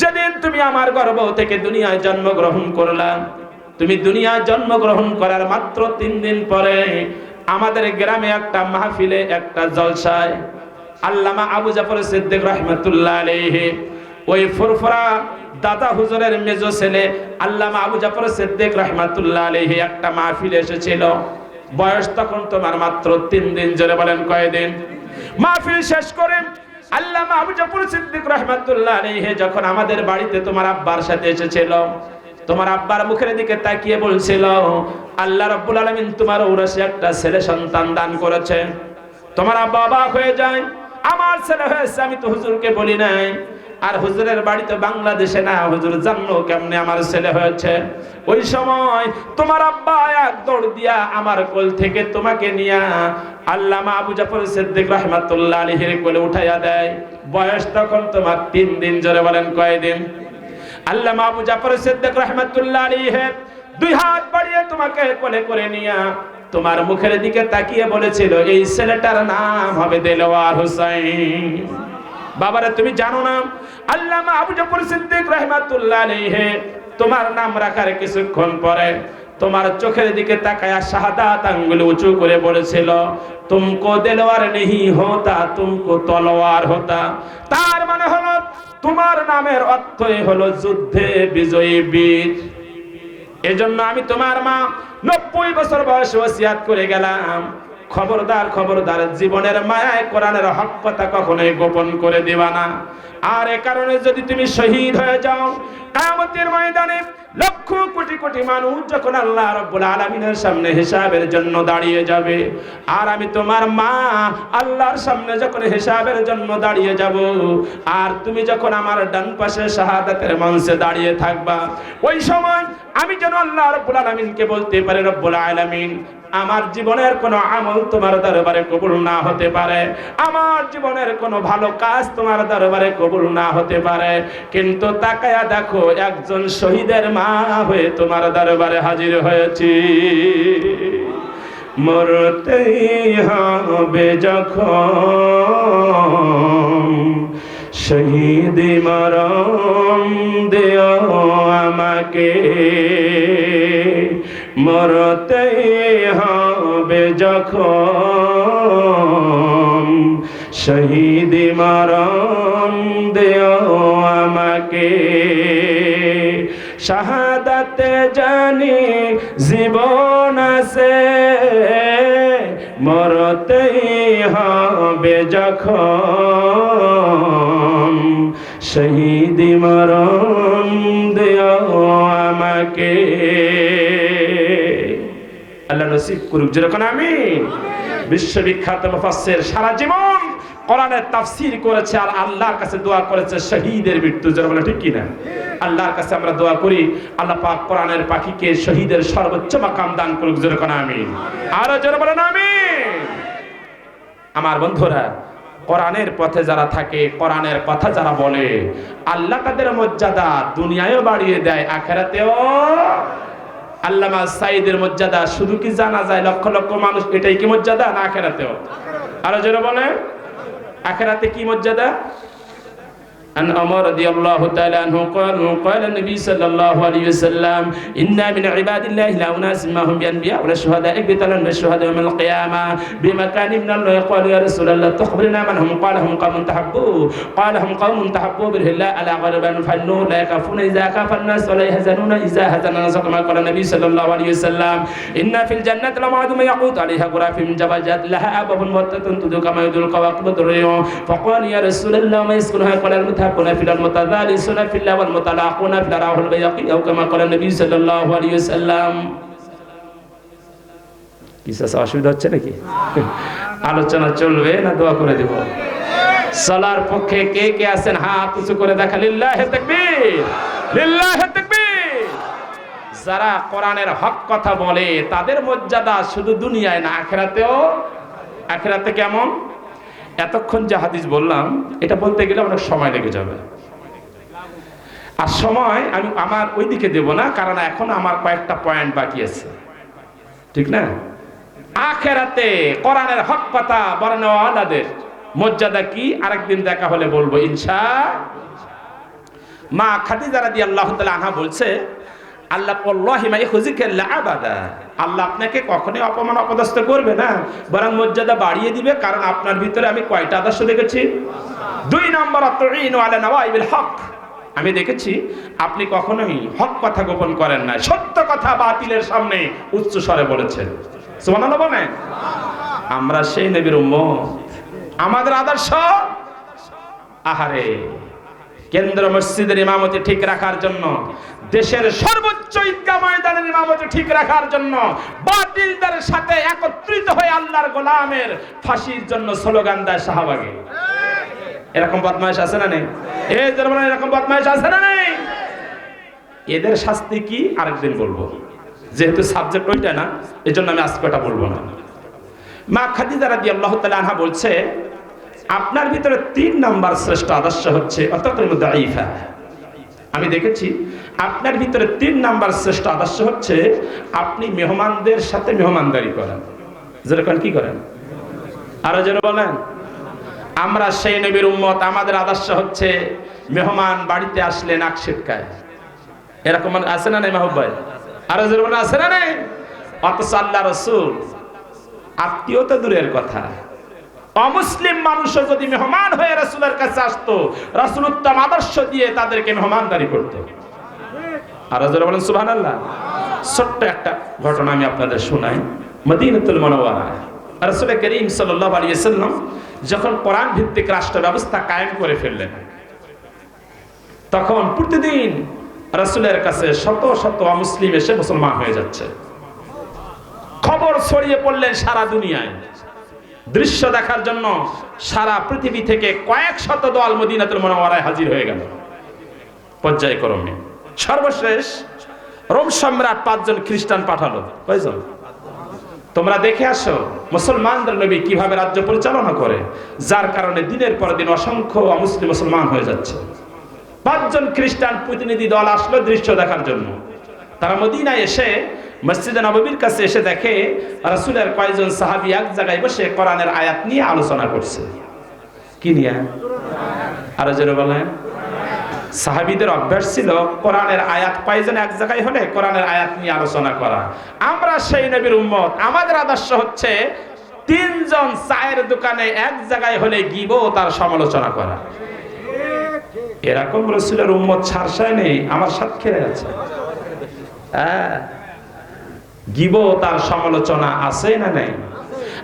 যেদিন তুমি আমার গর্ভ থেকে দুনিয়ায় জন্মগ্রহণ করলা, তুমি দুনিয়ায় জন্মগ্রহণ করার মাত্র 3 দিন পরে আমাদের গ্রামে একটা মাহফিলে, একটা জলসায় আল্লামা আবু জাফর সিদ্দিক রাহমাতুল্লাহ আলাইহি, ওই ফুরফুরা দাদা হুজুরের মেজো ছেলে আল্লামা আবু জাফর সিদ্দিক রাহমাতুল্লাহ আলাইহি একটা মাহফিলে এসেছিল। বয়স তখন তোমার মাত্র 3 দিন। জোরে বলেন, কয়দিন? মাহফিল শেষ করে আল্লামা আবু জাফর সিদ্দিক রাহমাতুল্লাহ আলাইহি যখন আমাদের বাড়িতে তোমার আব্বার সাথে এসেছিল, তোমার আব্বার মুখের দিকে তাকিয়ে বলছিল, আল্লাহ রাব্বুল আলামিন তোমার ওরসে একটা ছেলে সন্তান দান করেছে। তোমার আব্বা অবাক হয়ে যায়, আমার ছেলে হয়েছে, আমি তো হুজুরকে বলি নাই। আর হুজুরের বাড়ি তো বাংলাদেশে না, হুজুর জানলো কেমনে আমার ছেলে হয়েছে? ওই সময় তোমার আব্বা এক দৌড় দিয়া আমার কোল থেকে তোমাকে নিয়া আল্লামা আবু জাফর সিদ্দিক রাহমাতুল্লাহ আলাইহির কোলে উঠাইয়া দেয়। বয়স তখন তোমার 3 দিন। জোরে বলেন, কয়দিন? আল্লামা আবু জাফর সিদ্দিক রাহমাতুল্লাহ আলাইহি 2 হাত বাড়িয়ে তোমাকে কোলে করে নিয়া তোমার মুখের দিকে তাকিয়ে বলেছিল এই ছেলেটার নাম হবে দেলোয়ার হোসেন। বাবারা তুমি জানো না, আল্লামা আবু জাফর সিদ্দিক রাহমাতুল্লাহ আলাইহি তোমার নাম রাখার কিছুক্ষণ পরে তোমার চোখের দিকে তাকায়া শাহাদাত আঙ্গুল উঁচু করে বলেছিল তুমকো দেলোয়ার নেহি হোতা তুমকো তলোয়ার হোতা। তার মানে হলো তোমার নামের অর্থই হলো যুদ্ধে বিজয়ী বীর। এজন্য আমি তোমার মা 90 বছর বয়সে ওসিয়াত করে গেলাম, খবরদার খবরদার জীবনের মায়ায় কোরআনের হক কথা কখনোই গোপন করে দিবা না। আর এ কারণে যদি তুমি শহীদ হয়ে যাও, কিয়ামতের ময়দানে লক্ষ কোটি কোটি মানুষ যখন আল্লাহ রাব্বুল আলামিনের সামনে হিসাবের জন্য দাঁড়িয়ে যাবে, আর আমি তোমার মা আল্লাহর সামনে যখন হিসাবের জন্য দাঁড়িয়ে যাব, আর তুমি যখন আমার ডান পাশে শাহাদাতের মঞ্চে দাঁড়িয়ে থাকবা, ওই সময় আমি যেন আল্লাহ রাব্বুল আলামিনকে বলতে পারি রব্বুল আলামিন আমার জীবনের কোনো আমল তোমার দরবারে কবুল না হতে পারে, আমার জীবনের কোনো ভালো কাজ তোমার দরবারে কবুল না হতে পারে, কিন্তু তাকায়া দেখো একজন শহীদের মা হয়ে তোমার দরবারে হাজির হয়েছি। মরতেই হবে যখন শহীদ মরণ দেও আমাকে, মরতেই হবে যখন শহীদ মরণ দেও আমাকে। শাহাদাতে জানি জীবন আছে, মরতেই হবে যখন শহীদ মরণ দেও আমাকে। আল্লাহ নসিব করুক যেরকম আমিন। বিশ্ববিখ্যাত মুফাসসির সারা জীবন কোরআনের তাফসীর করেছে আর আল্লাহর কাছে দোয়া করেছে শহীদের মৃত্যু যেন বলে ঠিক কি না। আল্লাহর কাছে আমরা দোয়া করি আল্লাহ পাক কোরআনের পাখিকে শহীদের সর্বোচ্চ মাকাম দান করুক যেরকম আমিন। আরো জোরে বলেন আমিন। আমার বন্ধুরা, কোরআনের পথে যারা থাকে, কোরআনের কথা যারা বলে, আল্লাহ তাদের মর্যাদা দুনিয়ায়ও বাড়িয়ে দেয়, আখিরাতেও। আল্লামা সাইদের মর্যাদা শুধু কি জানা যায় লক্ষ লক্ষ মানুষ, এটাই কি মর্যাদা না আখিরাতেও? আরো জোরে বলে আখিরাতে কি মর্যাদা? عن عمر رضي الله تعالى عنه قال النبي صلى الله عليه وسلم إن من عباد الله لا أناس ما هم بأنبياء ولا شهداء يقتلون الشهداء يوم القيامة بمكان من الله. قالوا يا رسول الله تخبرنا من هم؟ قال هم قوم تحبوا، قال هم قوم تحبوا به الله على غربا فالنور لا يخافون إذا خاف الناس ولا يحزنون إذا حزن الناس كما قال النبي صلى الله عليه وسلم إن في الجنة لموعد من يقود عليها غرف من جبجات لها أبواب مؤتة تدعو كما يدعو الكواكب الدرية. فقال يا رسول الله ما يسكنها؟ قال المتحبون في المتذالسون في الله والمتلاقون في رواه البيهقي أو كما قال النبي صلى الله عليه وسلم. কিছু অসুবিধা হচ্ছে নাকি? আলোচনা চলবে না দোয়া করে দেব? সালার পক্ষে কে কে আছেন হাত উঁচু করে দেখা। লিল্লাহি তাকবীর, লিল্লাহি তাকবীর। যারা কোরআনের হক কথা বলে তাদের মর্যাদা শুধু দুনিয়ায় না আখিরাতেও। আখিরাতে কেমন? এতক্ষণ যে হাদিস বললাম এটা বলতে গেলে অনেক সময় লেগে যাবে, আর সময় আমি আমার ওইদিকে দেব না, কারণ এখন আমার কয়েকটা পয়েন্ট বাকি আছে, ঠিক না? আখিরাতে কোরআনের হক কথা বর্ণনাওয়ালাদের মর্যাদা কি আরেকদিন দেখা হলে বলবো ইনশাআল্লাহ। মা খাদিজা রাদিয়াল্লাহু তাআলা আনহা বলছে আল্লাহ ওয়াল্লাহি মা ইখজিকাল্লা আবাদা, আল্লাহ আপনাকে কখনোই অপমান অপদস্থ করবে না, বরং মর্যাদা বাড়িয়ে দিবে। কারণ আপনার ভিতরে আমি কয়টা আদর্শ দেখেছি? 2 নম্বর আতুইনু আলা নওয়াইবিল হক। আমি দেখেছি আপনি কখনোই হক কথা গোপন করেন না, সত্য কথা বাতিলের সামনে উচ্চ স্বরে বলেছেন। সুবহানাল্লাহ বলেন। আমরা সেই নবীর উম্মত, আমাদের আদর্শ আহারে কেন্দ্র মসজিদের ইমামতি ঠিক রাখার জন্য, দেশের সর্বোচ্চ ঈদগাহ ময়দানের ইমামতি ঠিক রাখার জন্য বাতিলদের সাথে একত্রিত হয়ে আল্লাহর গোলামের ফাঁসির জন্য স্লোগান দেয় শাহবাগে। এরকম বদমাইশ আছে না নেই? এই জার্মানে এরকম বদমাইশ আছে না নেই? এদের শাস্তি কি আরেকদিন বলবো, যেহেতু সাবজেক্ট ওইটা না, এজন্য আমি আজকে ওটা বলবো না। মা খাদিজা রাদিয়াল্লাহু তাআলা আনহা বলছে আপনার ভিতরে 3 নাম্বার শ্রেষ্ঠ আদর্শ হচ্ছে অতকরিমু দাঈফা। আমি দেখেছি আপনার ভিতরে 3 নাম্বার শ্রেষ্ঠ আদর্শ হচ্ছে আপনি মেহমানদের সাথে মেহমানদারি করেন। যেরকম কি করেন? আরো যেন বলেন। আমরা সেই নবীর উম্মত, আমাদের আদর্শ হচ্ছে মেহমান বাড়িতে আসলে নাক ছিটকায়। এরকম আছে না নাই মাহবুব ভাই? আরো যেন বলেন, আছে না নাই? অথচ আল্লাহ রাসূল আত্মীয়তা দূরের কথা, অমুসলিম মানুষও যদি মেহমান হয়ে রাসূলের কাছে আসতো, রাসূল উত্তম আদর্শ দিয়ে তাদেরকে মেহমানদারি করত। আর যারা বলেন সুবহানাল্লাহ। ছোট্ট একটা ঘটনা আমি আপনাদের শোনাই। মদিনাতুল মুনাওয়ারা রাসূল করিম সাল্লাল্লাহু আলাইহি ওয়াসাল্লাম যখন কোরআন ভিত্তিক রাষ্ট্র ব্যবস্থা কায়েম করে ফেললেন, তখন প্রতিদিন রাসূলের কাছে শত শত অমুসলিম এসে মুসলমান হয়ে যাচ্ছে। খবর ছড়িয়ে পড়লেন সারা দুনিয়ায়। দৃশ্য দেখার জন্য সারা পৃথিবী থেকে কয়েক শত দল মদিনাতুল মুনাওয়ারায় হাজির হয়ে গেল পর্যায়ক্রমে। সর্বশেষ রোম সম্রাট 5 জন খ্রিস্টান পাঠালো। কয়জন? তোমরা দেখে আসো মুসলমানদের নবী কিভাবে রাজ্য পরিচালনা করে, যার কারণে দিনের পর দিন অসংখ্য অমুসলিম মুসলমান হয়ে যাচ্ছে। 5 জন খ্রিস্টান প্রতিনিধি দল আসলো দৃশ্য দেখার জন্য। তারা মদিনায় এসে মসজিদে নববীর কাছে এসে দেখে রাসূলের কয়েকজন সাহাবী এক জায়গায় বসে কোরআনের আয়াত নিয়ে আলোচনা করছে। কি নিয়ে? আরো জোরে বলেন। সাহাবীদের অভ্যাস ছিল কোরআনের আয়াত কয়েকজন এক জায়গায় হলে কোরআনের আয়াত নিয়ে আলোচনা করা। আমরা সেই নবীর উম্মত, আমাদের আদর্শ হচ্ছে 3 জন চায়ের দোকানে এক জায়গায় হলে গীবত আর সমালোচনা করা। এরকম রাসূলের উম্মত ছাড়সায় নেই, আমার সাক্ষীরা আছে। হ্যাঁ, গীবত আর সমালোচনা আছে না নাই?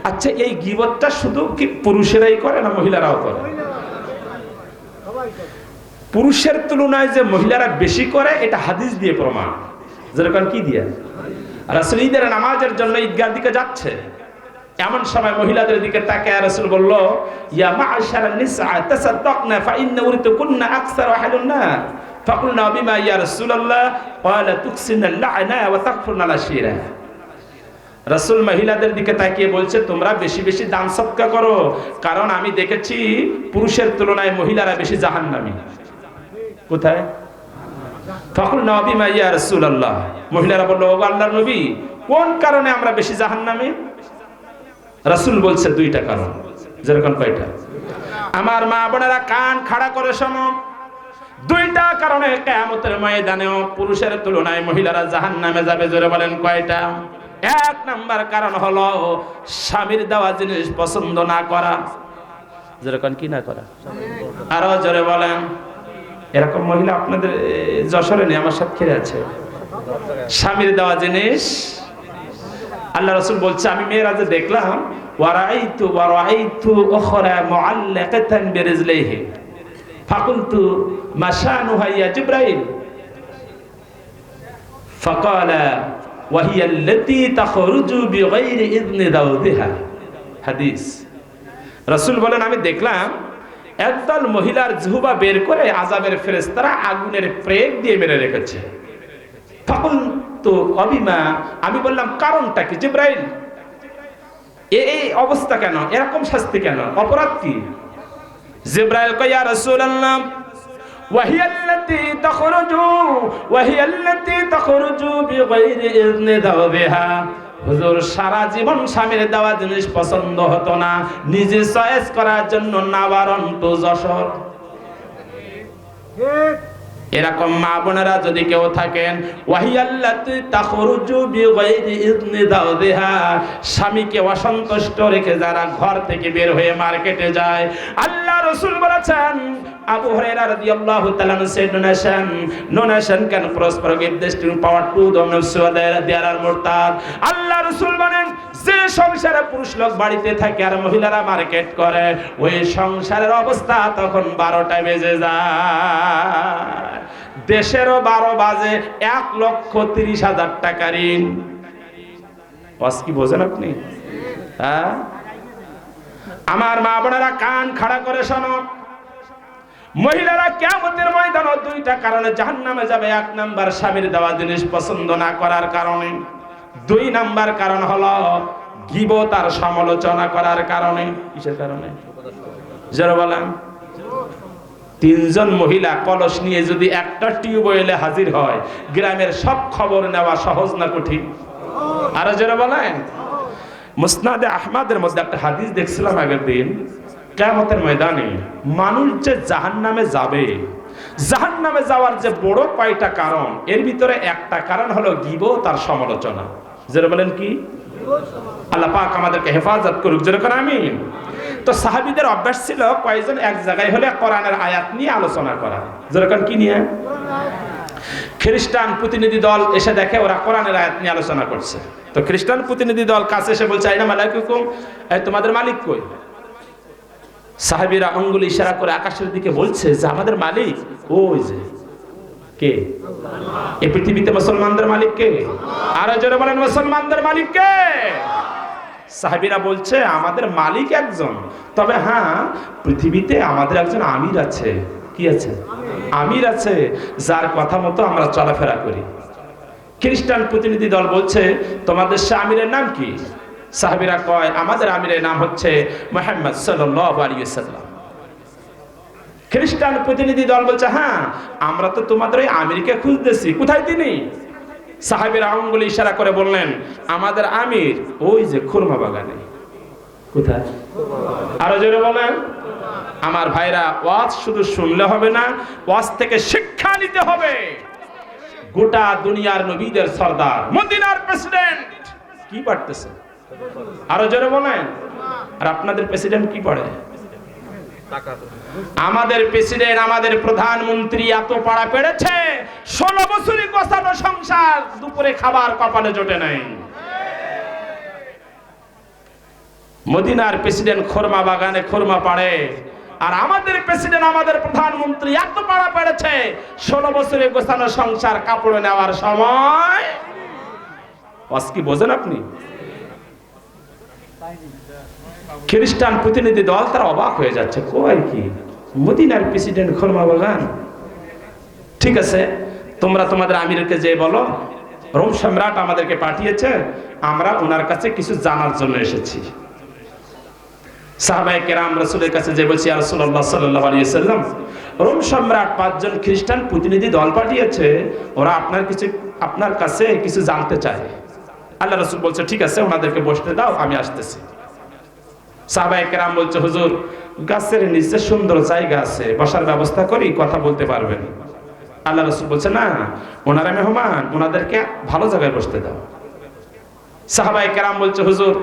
আচ্ছা, এই গীবতটা শুধু কি পুরুষেরাই করে না মহিলারাও করে? পুরুষের তুলনায় যে মহিলারা বেশি করে এটা হাদিস দিয়ে প্রমাণ। যেরকম কি দিয়ে? রাসূল ঈদের নামাজের জন্য ঈদগাহ দিকে যাচ্ছে, এমন সময় মহিলাদের দিকে তাকায় রাসূল বলল, ইয়া মা'আশারান নিসা তাসাদ্দাকনা ফাইন্না উরিতুকুন্না আকসারু আহলুন নার। ফাকুলনা বিমা ইয়া রাসূলুল্লাহ? ক্বালা তুকসিনা লা'না ওয়া তাকফুরনা আশীরা। রাসূল মহিলাদের দিকে তাকিয়ে বলছে, তোমরা বেশি বেশি দান সদকা করো, কারণ আমি দেখেছি পুরুষের তুলনায় মহিলারা বেশি জাহান্নামী। কোথায়? ফাকুলনা বিমা ইয়া রাসূলুল্লাহ। মহিলারা বলল, ও আল্লাহর নবী, কোন কারণে আমরা বেশি জাহান্নামী? রাসূল বলছে 2টা কারণ। যেরকম কয়টা? আমার মা বোনেরা কান খাড়া করে শোনো, 2টা কারণে কিয়ামতের ময়দানেও পুরুষের তুলনায় মহিলারা জাহান্নামে যাবে। জোরে বলেন কয়টা? 1 নাম্বার কারণ হলো স্বামীর দেওয়া জিনিস পছন্দ না করা। যেরকম কি না করা? আরো জোরে বলেন। এরকম মহিলা আপনাদের যশোরে নেই, আমার সাক্ষীরা আছে। স্বামীর দেওয়া জিনিস, আল্লাহ রাসূল বলছে, আমি মেরাজে দেখলাম ওয়ারাইতু উখরা মুআল্লাকাতান বিরিজলিহি ফাকুলতু মা শানুহা ইয়া জিবরাইল ফাকালা ওয়া হিয়া আল্লাতী তাখরুজু বিগাইরি ইযনি যাওজিহা। হাদিস। রাসূল বলেন, আমি দেখলাম একদল মহিলার জিহ্বা বের করে আযাবের ফেরেশতারা আগুনের প্রেগ দিয়ে মেরে রেখেছে। ফাকুলতু অবিমা, আমি বললাম কারণটা কি জিবরাইল? এই অবস্থা কেন, এরকম শাস্তি কেন, অপরাধ কি? জিবরাইল কয়, ইয়া রাসূলুল্লাহ ওয়াহিয়াল্লাতী তাখরুজু বিগাইরি ইযনি যাওজিহা। হুজুর, সারা জীবন স্বামীর দেওয়া জিনিস পছন্দ হতো না, নিজে চয়েস করার জন্য নাবারন্ত যশোর। এরকম মা বোনেরা যদি কেউ থাকেন, ওয়াহিয়াল্লাতী তাখরুজু বিগাইরি ইযনি যাওজিহা, স্বামীকে অসন্তুষ্ট রেখে যারা ঘর থেকে বের হয়ে মার্কেটে যায়, আল্লাহ রাসূল বলেছেন, Abu Hurairah radhiyallahu ta'ala said, donation can prosper if they still power to them so they are murtad. আল্লাহ রাসূল বলেন, যে সংসারে পুরুষ লোক বাড়িতে থাকে আর মহিলারা মার্কেট করে, ওই সংসারের অবস্থা তখন 12টা বেজে যায়। দেশেরও 12 বাজে, 1,30,000 টাকা ঋণ। বাস কি বোঝেন আপনি? হ্যাঁ, আমার মা বোনেরা কান খাড়া করে শোনো, মহিলারা কিয়ামতের ময়দানে 2টা কারণে জাহান্নামে যাবে। 1 নাম্বার স্বামীর দেওয়া জিনিস পছন্দ না করার কারণে, 2 নাম্বার কারণ হলো গীবত আর সমালোচনা করার কারণে। কিসের কারণে? যারা বলেন তিনজন মহিলা কলস নিয়ে যদি একটা টিউবওয়েলে হাজির হয়, গ্রামের সব খবর নেওয়া সহজ না কঠিন? আরো যারা বলেন, মুসনাদে আহমদের মধ্যে একটা হাদিস দেখছিলাম আগের দিন, কিয়ামতের ময়দানে মানুষ যে জাহান্নামে যাবে, জাহান্নামে যাওয়ার যে বড় কয়টা কারণ, এর ভিতরে একটা কারণ হলো গীবত আর সমালোচনা। যারা বলেন কি? আল্লাহ পাক আমাদেরকে হেফাজত করুক, যেরকম আমিন। তো সাহাবীদের অভ্যাস ছিল কয়েকজন এক জায়গায় হলে কোরআনের আয়াত নিয়ে আলোচনা করা। যেরকম কি নিয়ে? খ্রিস্টান প্রতিনিধি দল এসে দেখে ওরা কোরআনের আয়াত নিয়ে আলোচনা করছে, তো খ্রিস্টান প্রতিনিধি দল কাছে এসে বলছে, আইনা মালাকুকুম, এই তোমাদের মালিক কই? সাহাবীরা আঙ্গুল ইশারা করে আকাশের দিকে বলছে যে আমাদের মালিক ওই যে। কে? এই পৃথিবীতে মুসলমানদের মালিক কে? আরো জোরে বলেন, মুসলমানদের মালিক কে? সাহাবীরা বলছে আমাদের মালিক একজন, তবে হ্যাঁ পৃথিবীতে আমাদের একজন আমির আছে। কি আছে? আমির আছে, যার কথা মতো আমরা চলাফেরা করি। খ্রিস্টান প্রতিনিধি দল বলছে তোমাদের সে আমিরের নাম কি? সাহাবীরা কয় আমাদের আমিরের নাম হচ্ছে মুহাম্মদ সাল্লাল্লাহু আলাইহি ওয়াসাল্লাম। খ্রিস্টান প্রতিনিধি দল বলছে হ্যাঁ আমরা তো তোমাদের ওই আমিরকে খুঁজতেছি, কোথায় তিনি? সাহাবীরা আঙ্গুল ইশারা করে বললেন আমাদের আমির ওই যে খুরমা বাগানে। কোথায়? আরো জোরে বলেন। আমার ভাইরা, ওয়াজ শুধু শুনলে হবে না, ওয়াজ থেকে শিক্ষা নিতে হবে। গোটা দুনিয়ার নবীদের সরদার, মদিনার প্রেসিডেন্ট কি পড়তেছে? আরো জোরে বলেন। আর আপনাদের প্রেসিডেন্ট কি পড়ে? আমাদের প্রেসিডেন্ট, আমাদের প্রধানমন্ত্রী এত পাড়া পেড়েছে, 16 বছরই গোছানো সংসার, দুপুরে খাবার কপালে জোটে নাই। মদিনার প্রেসিডেন্ট খোরমা বাগানে খোরমা পাড়ে, আর আমাদের প্রেসিডেন্ট, আমাদের প্রধানমন্ত্রী এত পাড়া পেড়েছে, 16 বছরে গোছানো সংসার, কাপড় নেওয়ার সময়। কি বোঝেন আপনি? খ্রিস্টান প্রতিনিধি দল তারা অবাক হয়ে যাচ্ছে, কই কি মদিনার প্রেসিডেন্ট খোরমা বাগান? ঠিক আছে, তোমরা তোমাদের আমিরকে যে বলো রোম সম্রাট আমাদেরকে পাঠিয়েছে, আমরা ওনার কাছে কিছু জানার জন্য এসেছি। সাহাবায়ে কেরাম রাসূলের কাছে যে বলছি, ইয়া রাসূলুল্লাহ সাল্লাল্লাহু আলাইহি ওয়াসাল্লাম, রোম সম্রাট 5 জন খ্রিস্টান প্রতিনিধি দল পাঠিয়েছে, ওরা আপনার কাছে কিছু জানতে চায়। আল্লাহ রাসূল বলছে ঠিক আছে, ওনাদেরকে বসতে দাও, আমি আসতেছি। সাহাবায়ে কেরাম বলছে হুজুর গাছের নিচে সুন্দর জায়গা আছে, বসার ব্যবস্থা করি, কথা বলতে পারবেন। আল্লাহ রাসূল বলছে না, ওনারা মেহমান, ওনাদেরকে ভালো জায়গায় বসতে দাও। সাহাবায়ে কেরাম বলছে হুজুর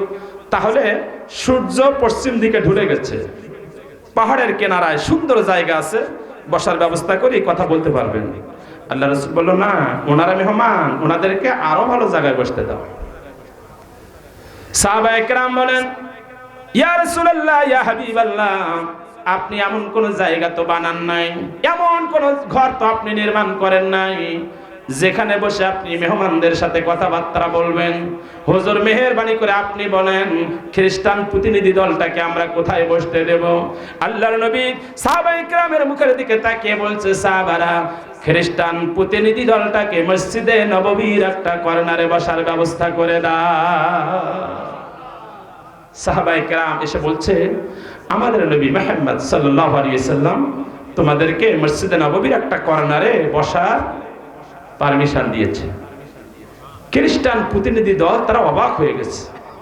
তাহলে সূর্য পশ্চিম দিকে ঢলে গেছে, পাহাড়ের কিনারায় সুন্দর জায়গা আছে, বসার ব্যবস্থা করি, কথা বলতে পারবেন। আল্লাহ রাসূল বলল না, ওনারা মেহমান, ওনাদেরকে আরো ভালো জায়গায় বসতে দাও। সাহাবায়ে কেরাম বলেন ইয়া রাসূলুল্লাহ, ইয়া হাবিবাল্লাহ, আপনি এমন কোন জায়গা তো বানান নাই, এমন কোন ঘর তো আপনি নির্মাণ করেন নাই যেখানে বসে আপনি মেহমানদের সাথে কথাবার্তা বলবেন। হুজুর মেহেরবানি করে আপনি বলেন খ্রিস্টান প্রতিনিধি দলটাকে আমরা কোথায় বসতে দেব? আল্লাহর নবী সাহাবায়ে কেরামের মুখের দিকে তাকিয়ে বলছে, সাহাবারা খ্রিস্টান প্রতিনিধি দলটাকে মসজিদে নববীর একটা কর্নারে বসার ব্যবস্থা করে দাও। সাহাবায়ে কেরাম এসে বলছে আমাদের নবী মুহাম্মদ সাল্লাল্লাহু আলাইহি ওয়াসাল্লাম তোমাদেরকে মসজিদে নববীর একটা কর্নারে বসার পারমিশন দিয়েছে। খ্রিস্টান প্রতিনিধি দল তারা অবাক হয়ে গেছে,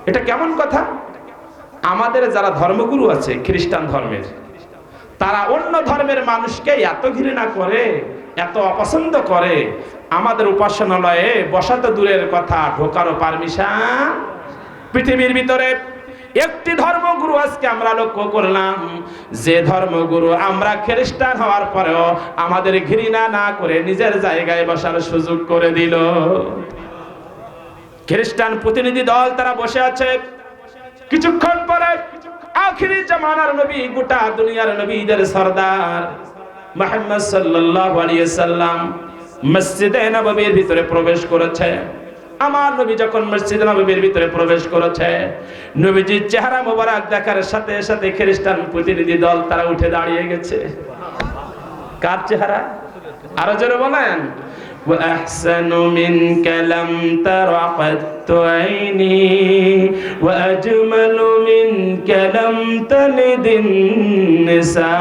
এটা কেমন কথা? আমাদের যারা ধর্মগুরু আছে খ্রিস্টান ধর্মের, তারা অন্য ধর্মের মানুষকে এত ঘৃণা করে, এত অপছন্দ করে, আমাদের উপাসনালয়ে বসা তো দূরের কথা, ঢোকারও পারমিশন। পৃথিবীর ভিতরে একটি ধর্মগুরু আজকে আমরা লক্ষ্য করলাম, যে ধর্মগুরু আমরা খ্রিস্টান হওয়ার পরেও আমাদের ঘৃণা না করে নিজের জায়গায় বসার সুযোগ করে দিল। খ্রিস্টান প্রতিনিধি দল তারা বসে আছে, কিছুক্ষণ পরে আখিরি জামানার নবী, গোটা দুনিয়ার নবীদের সরদার মুহাম্মদ সাল্লাল্লাহু আলাইহি ওয়াসাল্লাম মসজিদে নববীর ভিতরে প্রবেশ করেছে। আমার নবী যখন মসজিদে নববীর ভিতরে প্রবেশ করেছে, নবীজির চেহারা মোবারক দেখার সাথে সাথে খ্রিস্টান প্রতিনিধি দল তারা উঠে দাঁড়িয়ে গেছে। কার চেহারা? আরো জোরে বলেন, ওয়া আহসানু মিনকা লাম তারা কাত্তু আইনি ওয়া আজমালু মিনকা লাম তালিদিন নিসা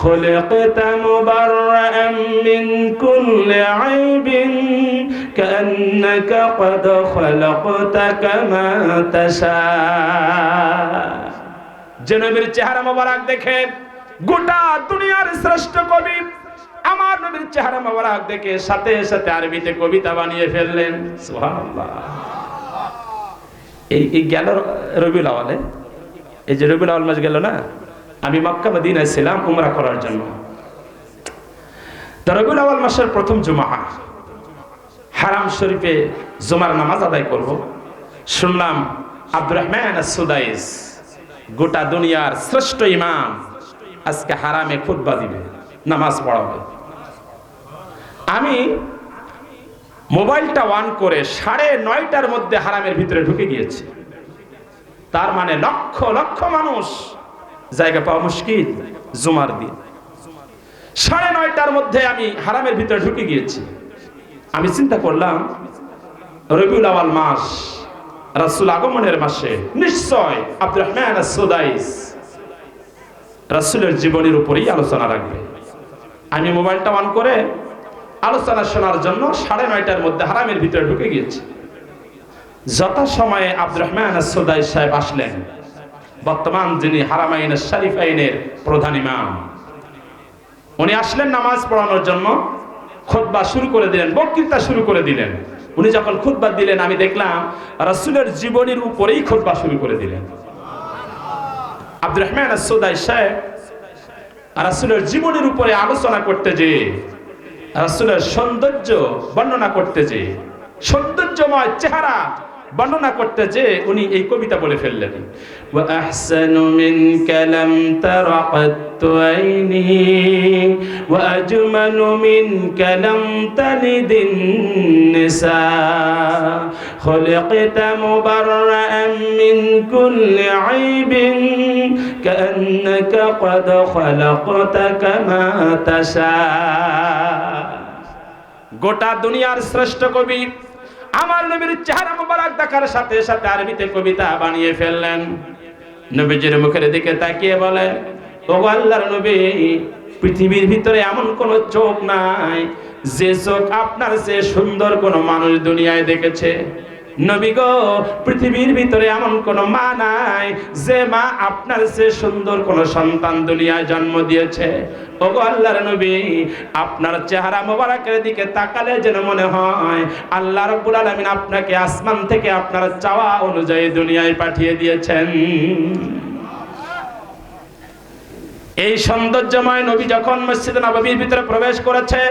خلقت مبرأ من كل عيب كأنك قد خلقت كما تشاء যে নবীর চেহারা মোবারক দেখে গোটা দুনিয়ার শ্রেষ্ঠ কবি আমার নবীর চেহারা মোবারক দেখে সাথে সাথে আরবিতে কবিতা বানিয়ে ফেললেন। সুবহানাল্লাহ। এই গেল রবিউল আওয়ালে, এই যে রবিউল আওয়াল মাস গেল না, আমি মক্কা মদিনায় ছিলাম উমরা করার জন্য। তো রবিউল আওয়াল মাসের প্রথম জুমা হারাম শরীফে জুমার নামাজ আদায় করব। শুনলাম আব্দুর রহমান আস-সুদাইস গোটা দুনিয়ার শ্রেষ্ঠ ইমাম আজকে হারামে খুতবা দিবে, নামাজ পড়াবে। আমি মোবাইলটা অন করে 9:30টার মধ্যে হারামের ভিতরে ঢুকে গিয়েছি। তার মানে লক্ষ লক্ষ মানুষ, জায়গা পাওয়া মুশকিল জুমার দিন। 9:30টার মধ্যে আমি হারামের ভিতরে ঢুকে গিয়েছি। আমি চিন্তা করলাম রবিউল আওয়াল মাস, রাসূল আগমনের মাসে নিশ্চয় আব্দুর রহমান আস-সুদাইস রাসূলের জীবনের উপরেই আলোচনা রাখবে। আমি মোবাইলটা অন করে আলোচনা শোনার জন্য 9:30টার মধ্যে হারামের ভিতরে ঢুকে গিয়েছি। যথাসময়ে আব্দুর রহমান আস-সুদাইস সাহেব আসলেন, বর্তমান যিনি হারামাইন শরীফাইনের প্রধান ইমাম। উনি আসলেন নামাজ পড়ানোর জন্য, খুতবা শুরু করে দিলেন, বক্তৃতা শুরু করে দিলেন। উনি যখন খুতবা দিলেন আমি দেখলাম রাসূলের জীবনের উপরেই খুতবা শুরু করে দিলেন। আব্দুর রহমান আস-সুদাইস সাহেব রাসূলের জীবনের উপরে আলোচনা করতে যে, রাসূলের সৌন্দর্য বর্ণনা করতে যে, সৌন্দর্যময় চেহারা বর্ণনা করতে যে উনি এই কবিতা বলে ফেললেন, ওয়া আহসানু মিনকা লাম তারা কাত্তু আইনি ওয়া আজমালু মিনকা লাম তালিদিন নিসা খুলিকতা মুবাররাআন মিন কুল্লি আইবিন কাআন্নাকা ক্বাদ খালাকতা কামা তাশা। গোটা দুনিয়ার শ্রেষ্ঠ কবি আমার নবীর চেহারা মোবারক দেখার সাথে সাথে আরবিতে কবিতা বানিয়ে ফেললেন। নবীজির মুখের দিকে তাকিয়ে বলে, ও আল্লাহর নবী, পৃথিবীর ভিতরে এমন কোন চোখ নাই যে চোখ আপনার চেয়ে সুন্দর কোন মানুষ দুনিয়ায় দেখেছে। নবী গো, পৃথিবীর ভিতরে এমন কোন মা নাই যে মা আপনার চেয়ে সুন্দর কোন সন্তান দুনিয়ায় জন্ম দিয়েছে। ওগো আল্লাহর নবী, আপনার চেহারা মোবারকের দিকে তাকালে যেন মনে হয় আল্লাহ রাব্বুল আলামিন আপনাকে আসমান থেকে আপনার চাওয়া অনুযায়ী দুনিয়ায় পাঠিয়ে দিয়েছেন। এই সৌন্দর্যময় নবী যখন মসজিদ নববীর ভিতরে প্রবেশ করেছে,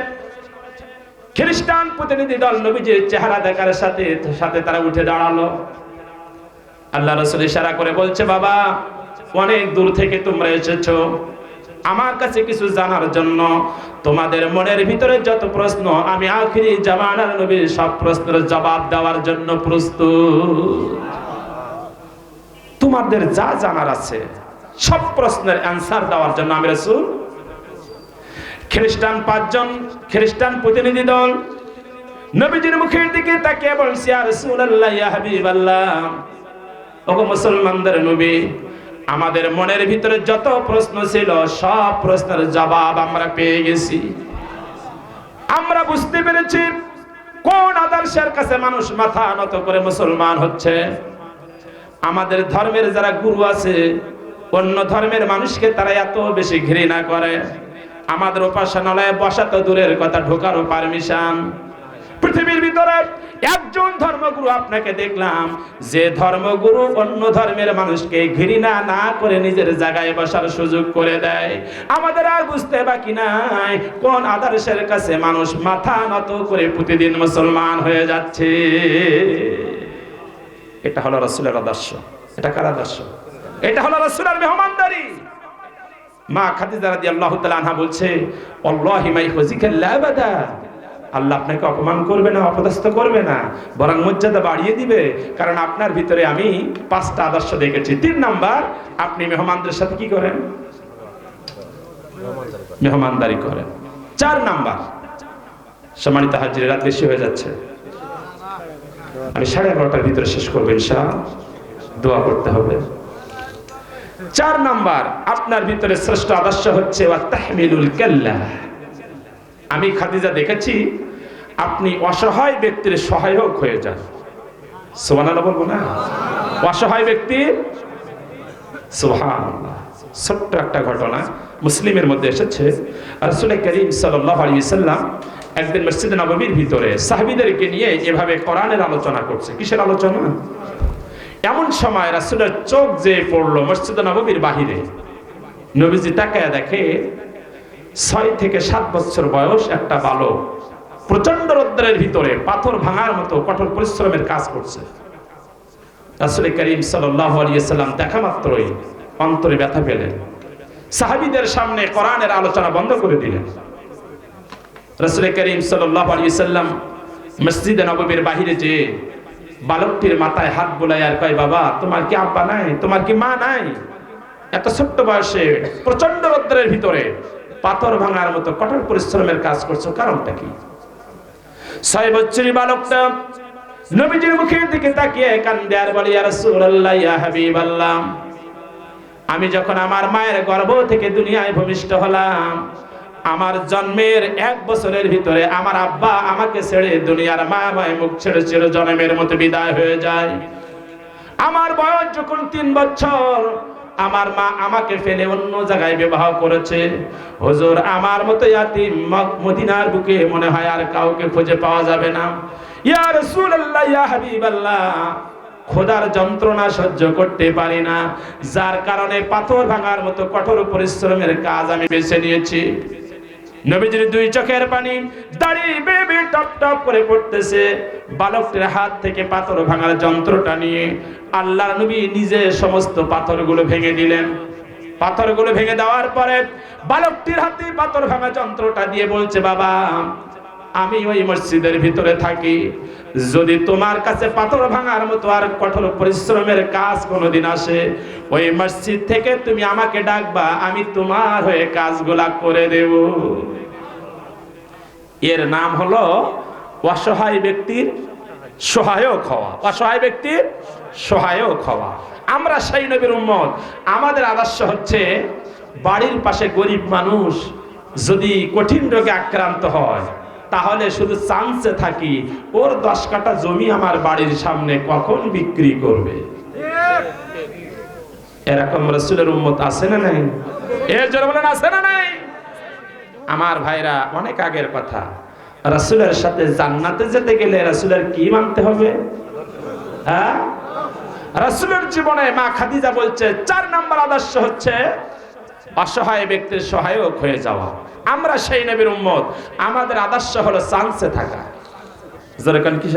খ্রিস্টান প্রতিনিধি দল নবীজির চেহারা দেখার সাথে সাথে তারা উঠে দাঁড়ালো। আল্লাহ রাসূল ইশারা করে বলছে, বাবা, অনেক দূর থেকে তোমরা এসেছো আমার কাছে কিছু জানার জন্য। তোমাদের মনের ভিতরে যত প্রশ্ন, আমি আখিরি জামানার নবীর সব প্রশ্নের জবাব দেওয়ার জন্য প্রস্তুত। তোমাদের যা জানার আছে সব প্রশ্নের অ্যানসার দেওয়ার জন্য আমি রাসূল। খ্রিস্টান 5 জন খ্রিস্টান প্রতিনিধি দল নবীজির মুখের দিকে তাকিয়ে বলছে, ইয়া রাসূলুল্লাহ, ইয়া হাবিবাল্লাহ, ওগো মুসলমানদের নবী, আমাদের মনের ভিতরে যত প্রশ্ন ছিল সব প্রশ্নের জবাব আমরা পেয়ে গেছি। আমরা বুঝতে পেরেছি কোন আদর্শের কাছে মানুষ মাথা নত করে মুসলমান হচ্ছে। আমাদের ধর্মের যারা গুরু আছে, অন্য ধর্মের মানুষকে তারা এত বেশি ঘৃণা করে। আমাদের উপাসনালয়ে বসা তো দূরের কথা, ঢোকারও পারমিশন। পৃথিবীর ভিতরে একজন ধর্মগুরু আপনাকে দেখলাম যে ধর্মগুরু অন্য ধর্মের মানুষকে ঘৃণা না করে নিজের জায়গায় বসার সুযোগ করে দেয়। আমাদের আর বুঝতে বাকি নাই কোন আদর্শের কাছে মানুষ মাথা নত করে প্রতিদিন মুসলমান হয়ে যাচ্ছে। এটা হলো রাসূলের আদর্শ। এটা কার আদর্শ? এটা হলো রাসূলের মেহমানদারি। মা খাদিজা রাদিয়াল্লাহু তাআলা আনহা বলছে, আল্লাহি মা ইখজিকা লাবাদা, আল্লাহ আপনাকে অপমান করবে না, অপদস্থ করবে না, বরং মর্যাদা বাড়িয়ে দিবে। কারণ আপনার ভিতরে আমি 5টা আদর্শ দেখেছি। 3 নাম্বার, আপনি মেহমানদের সাথে কি করেন? মেহমানদারি করেন। 4 নাম্বার, সম্মানিত হাজির, রাত বেশি হয়ে যাচ্ছে, আমি 11:30টার ভিতরে শেষ করবো ইনশাআল্লাহ। দোয়া করতে হবে। 4 নাম্বার আপনার ভিতরে শ্রেষ্ঠ আদর্শ হচ্ছে ওয়া তাহমিলুল কাল্লা। আমি খাদিজা দেখেছি আপনি অসহায় ব্যক্তির সহায়ক হয়ে যান। সুবহানাল্লাহ বলবো না? অসহায় ব্যক্তি, সুবহানাল্লাহ। ছোট্ট একটা ঘটনা মুসলিমের মধ্যে এসেছে, রাসূল করিম সাল্লাল্লাহু আলাইহি ওয়াসাল্লাম একদিন মসজিদে নববীর ভিতরে সাহাবীদেরকে নিয়ে এভাবে কোরআনের আলোচনা করছে। কিসের আলোচনা? এমন সময় রাসূলের চোখ যে পড়লো মসজিদে নববীর বাহিরে। নবীজি তাকায়া দেখে 6 থেকে 7 বছর বয়স একটা বালক প্রচন্ড রৌদ্রের ভিতরে পাথর ভাঙার মতো কঠোর পরিশ্রমের কাজ করছে। রাসূল করিম সাল্লাল্লাহু আলাইহি ওয়াসাল্লাম দেখা মাত্রই অন্তরে ব্যথা পেলেন। সাহাবীদের সামনে কোরআনের আলোচনা বন্ধ করে দিলেন। রাসূল করিম সাল্লাল্লাহু আলাইহি ওয়াসাল্লাম মসজিদে নববীর বাহিরে যে বালকটির মাথায় হাত বুলায় আর কয়, বাবা তোমার কি আব্বা নাই, তোমার কি মা নাই? এত ছোট্ট বয়সে প্রচন্ড রৌদ্রের ভিতরে পাথর ভাঙার মতো কঠোর পরিশ্রমের কাজ করছো, কারণটা কি? 6 বছরের বালকটা নবীজির মুখের দিকে তাকিয়ে কান্দে আর বলে, ইয়া রাসূলুল্লাহ, ইয়া হাবিবাল্লাহ, আমি যখন আমার মায়ের গর্ভ থেকে দুনিয়ায় ভূমিষ্ঠ হলাম, আমার জন্মের 1 বছরের ভিতরে আমার আব্বা আমাকে ছেড়ে দুনিয়ার মায়াময় মুখ ছেড়ে চিরজন্মের মতো বিদায় হয়ে যায়। আমার বয়স যখন 3 বছর, আমার মা আমাকে ফেলে অন্য জায়গায় বিবাহ করেছে। হুজুর, আমার মতো ইয়াতীম মদিনার বুকে মনে হয় আর কাউকে খুঁজে পাওয়া যাবে না। ইয়া রাসূলুল্লাহ, ইয়া হাবিবাল্লাহ, খোদার যন্ত্রণা সহ্য করতে পারি না, যার কারণে পাথর ভাঙার মতো কঠোর পরিশ্রমের কাজ আমি বেছে নিয়েছি। নবীজির 2 চোখের পানি দাঁড়ি বেয়ে বেয়ে টপ টপ করে পড়তেছে। বালকটির হাত থেকে পাথর ভাঙার যন্ত্রটা নিয়ে আল্লাহর নবী নিজে সমস্ত পাথরগুলো ভেঙে দিলেন। পাথরগুলো ভেঙে দেওয়ার পরে বালকটির হাতে পাথর ভাঙা যন্ত্রটা দিয়ে বলছে, বাবা আমি ওই মসজিদের ভিতরে থাকি, যদি তোমার কাছে পাথর ভাঙার মতো আর কঠোর পরিশ্রমের কাজ কোনোদিন আসে, ওই মসজিদ থেকে তুমি আমাকে ডাকবা, আমি তোমার হয়ে কাজগুলা করে দেব। এর নাম হলো অসহায় ব্যক্তির সহায়ক হওয়া। অসহায় ব্যক্তির সহায়ক হওয়া। আমরা সেই নবীর উম্মত। আমাদের আদর্শ হচ্ছে বাড়ির পাশে গরিব মানুষ যদি কঠিন রোগে আক্রান্ত হয়, তাহলে শুধু চান্সে থাকি ওর 10 কাঠা জমি আমার বাড়ির সামনে কখন বিক্রি করবে। এরকম রাসূলের উম্মত আছে না নাই? এর জন্য বলেন আছে না নাই? আমার ভাইরা, অনেক আগের কথা, রাসূলের সাথে জান্নাতে যেতে গেলে রাসূলের কি মানতে হবে? হ্যাঁ, রাসূলের জীবনে মা খাদিজা বলছে 4 নাম্বার আদর্শ হচ্ছে অসহায় ব্যক্তির সহায়ক হয়ে যাওয়া। আমরা সেই নবীর উম্মত। আমাদের আদর্শ হলো চান্সে থাকা। যারা কোন কিসে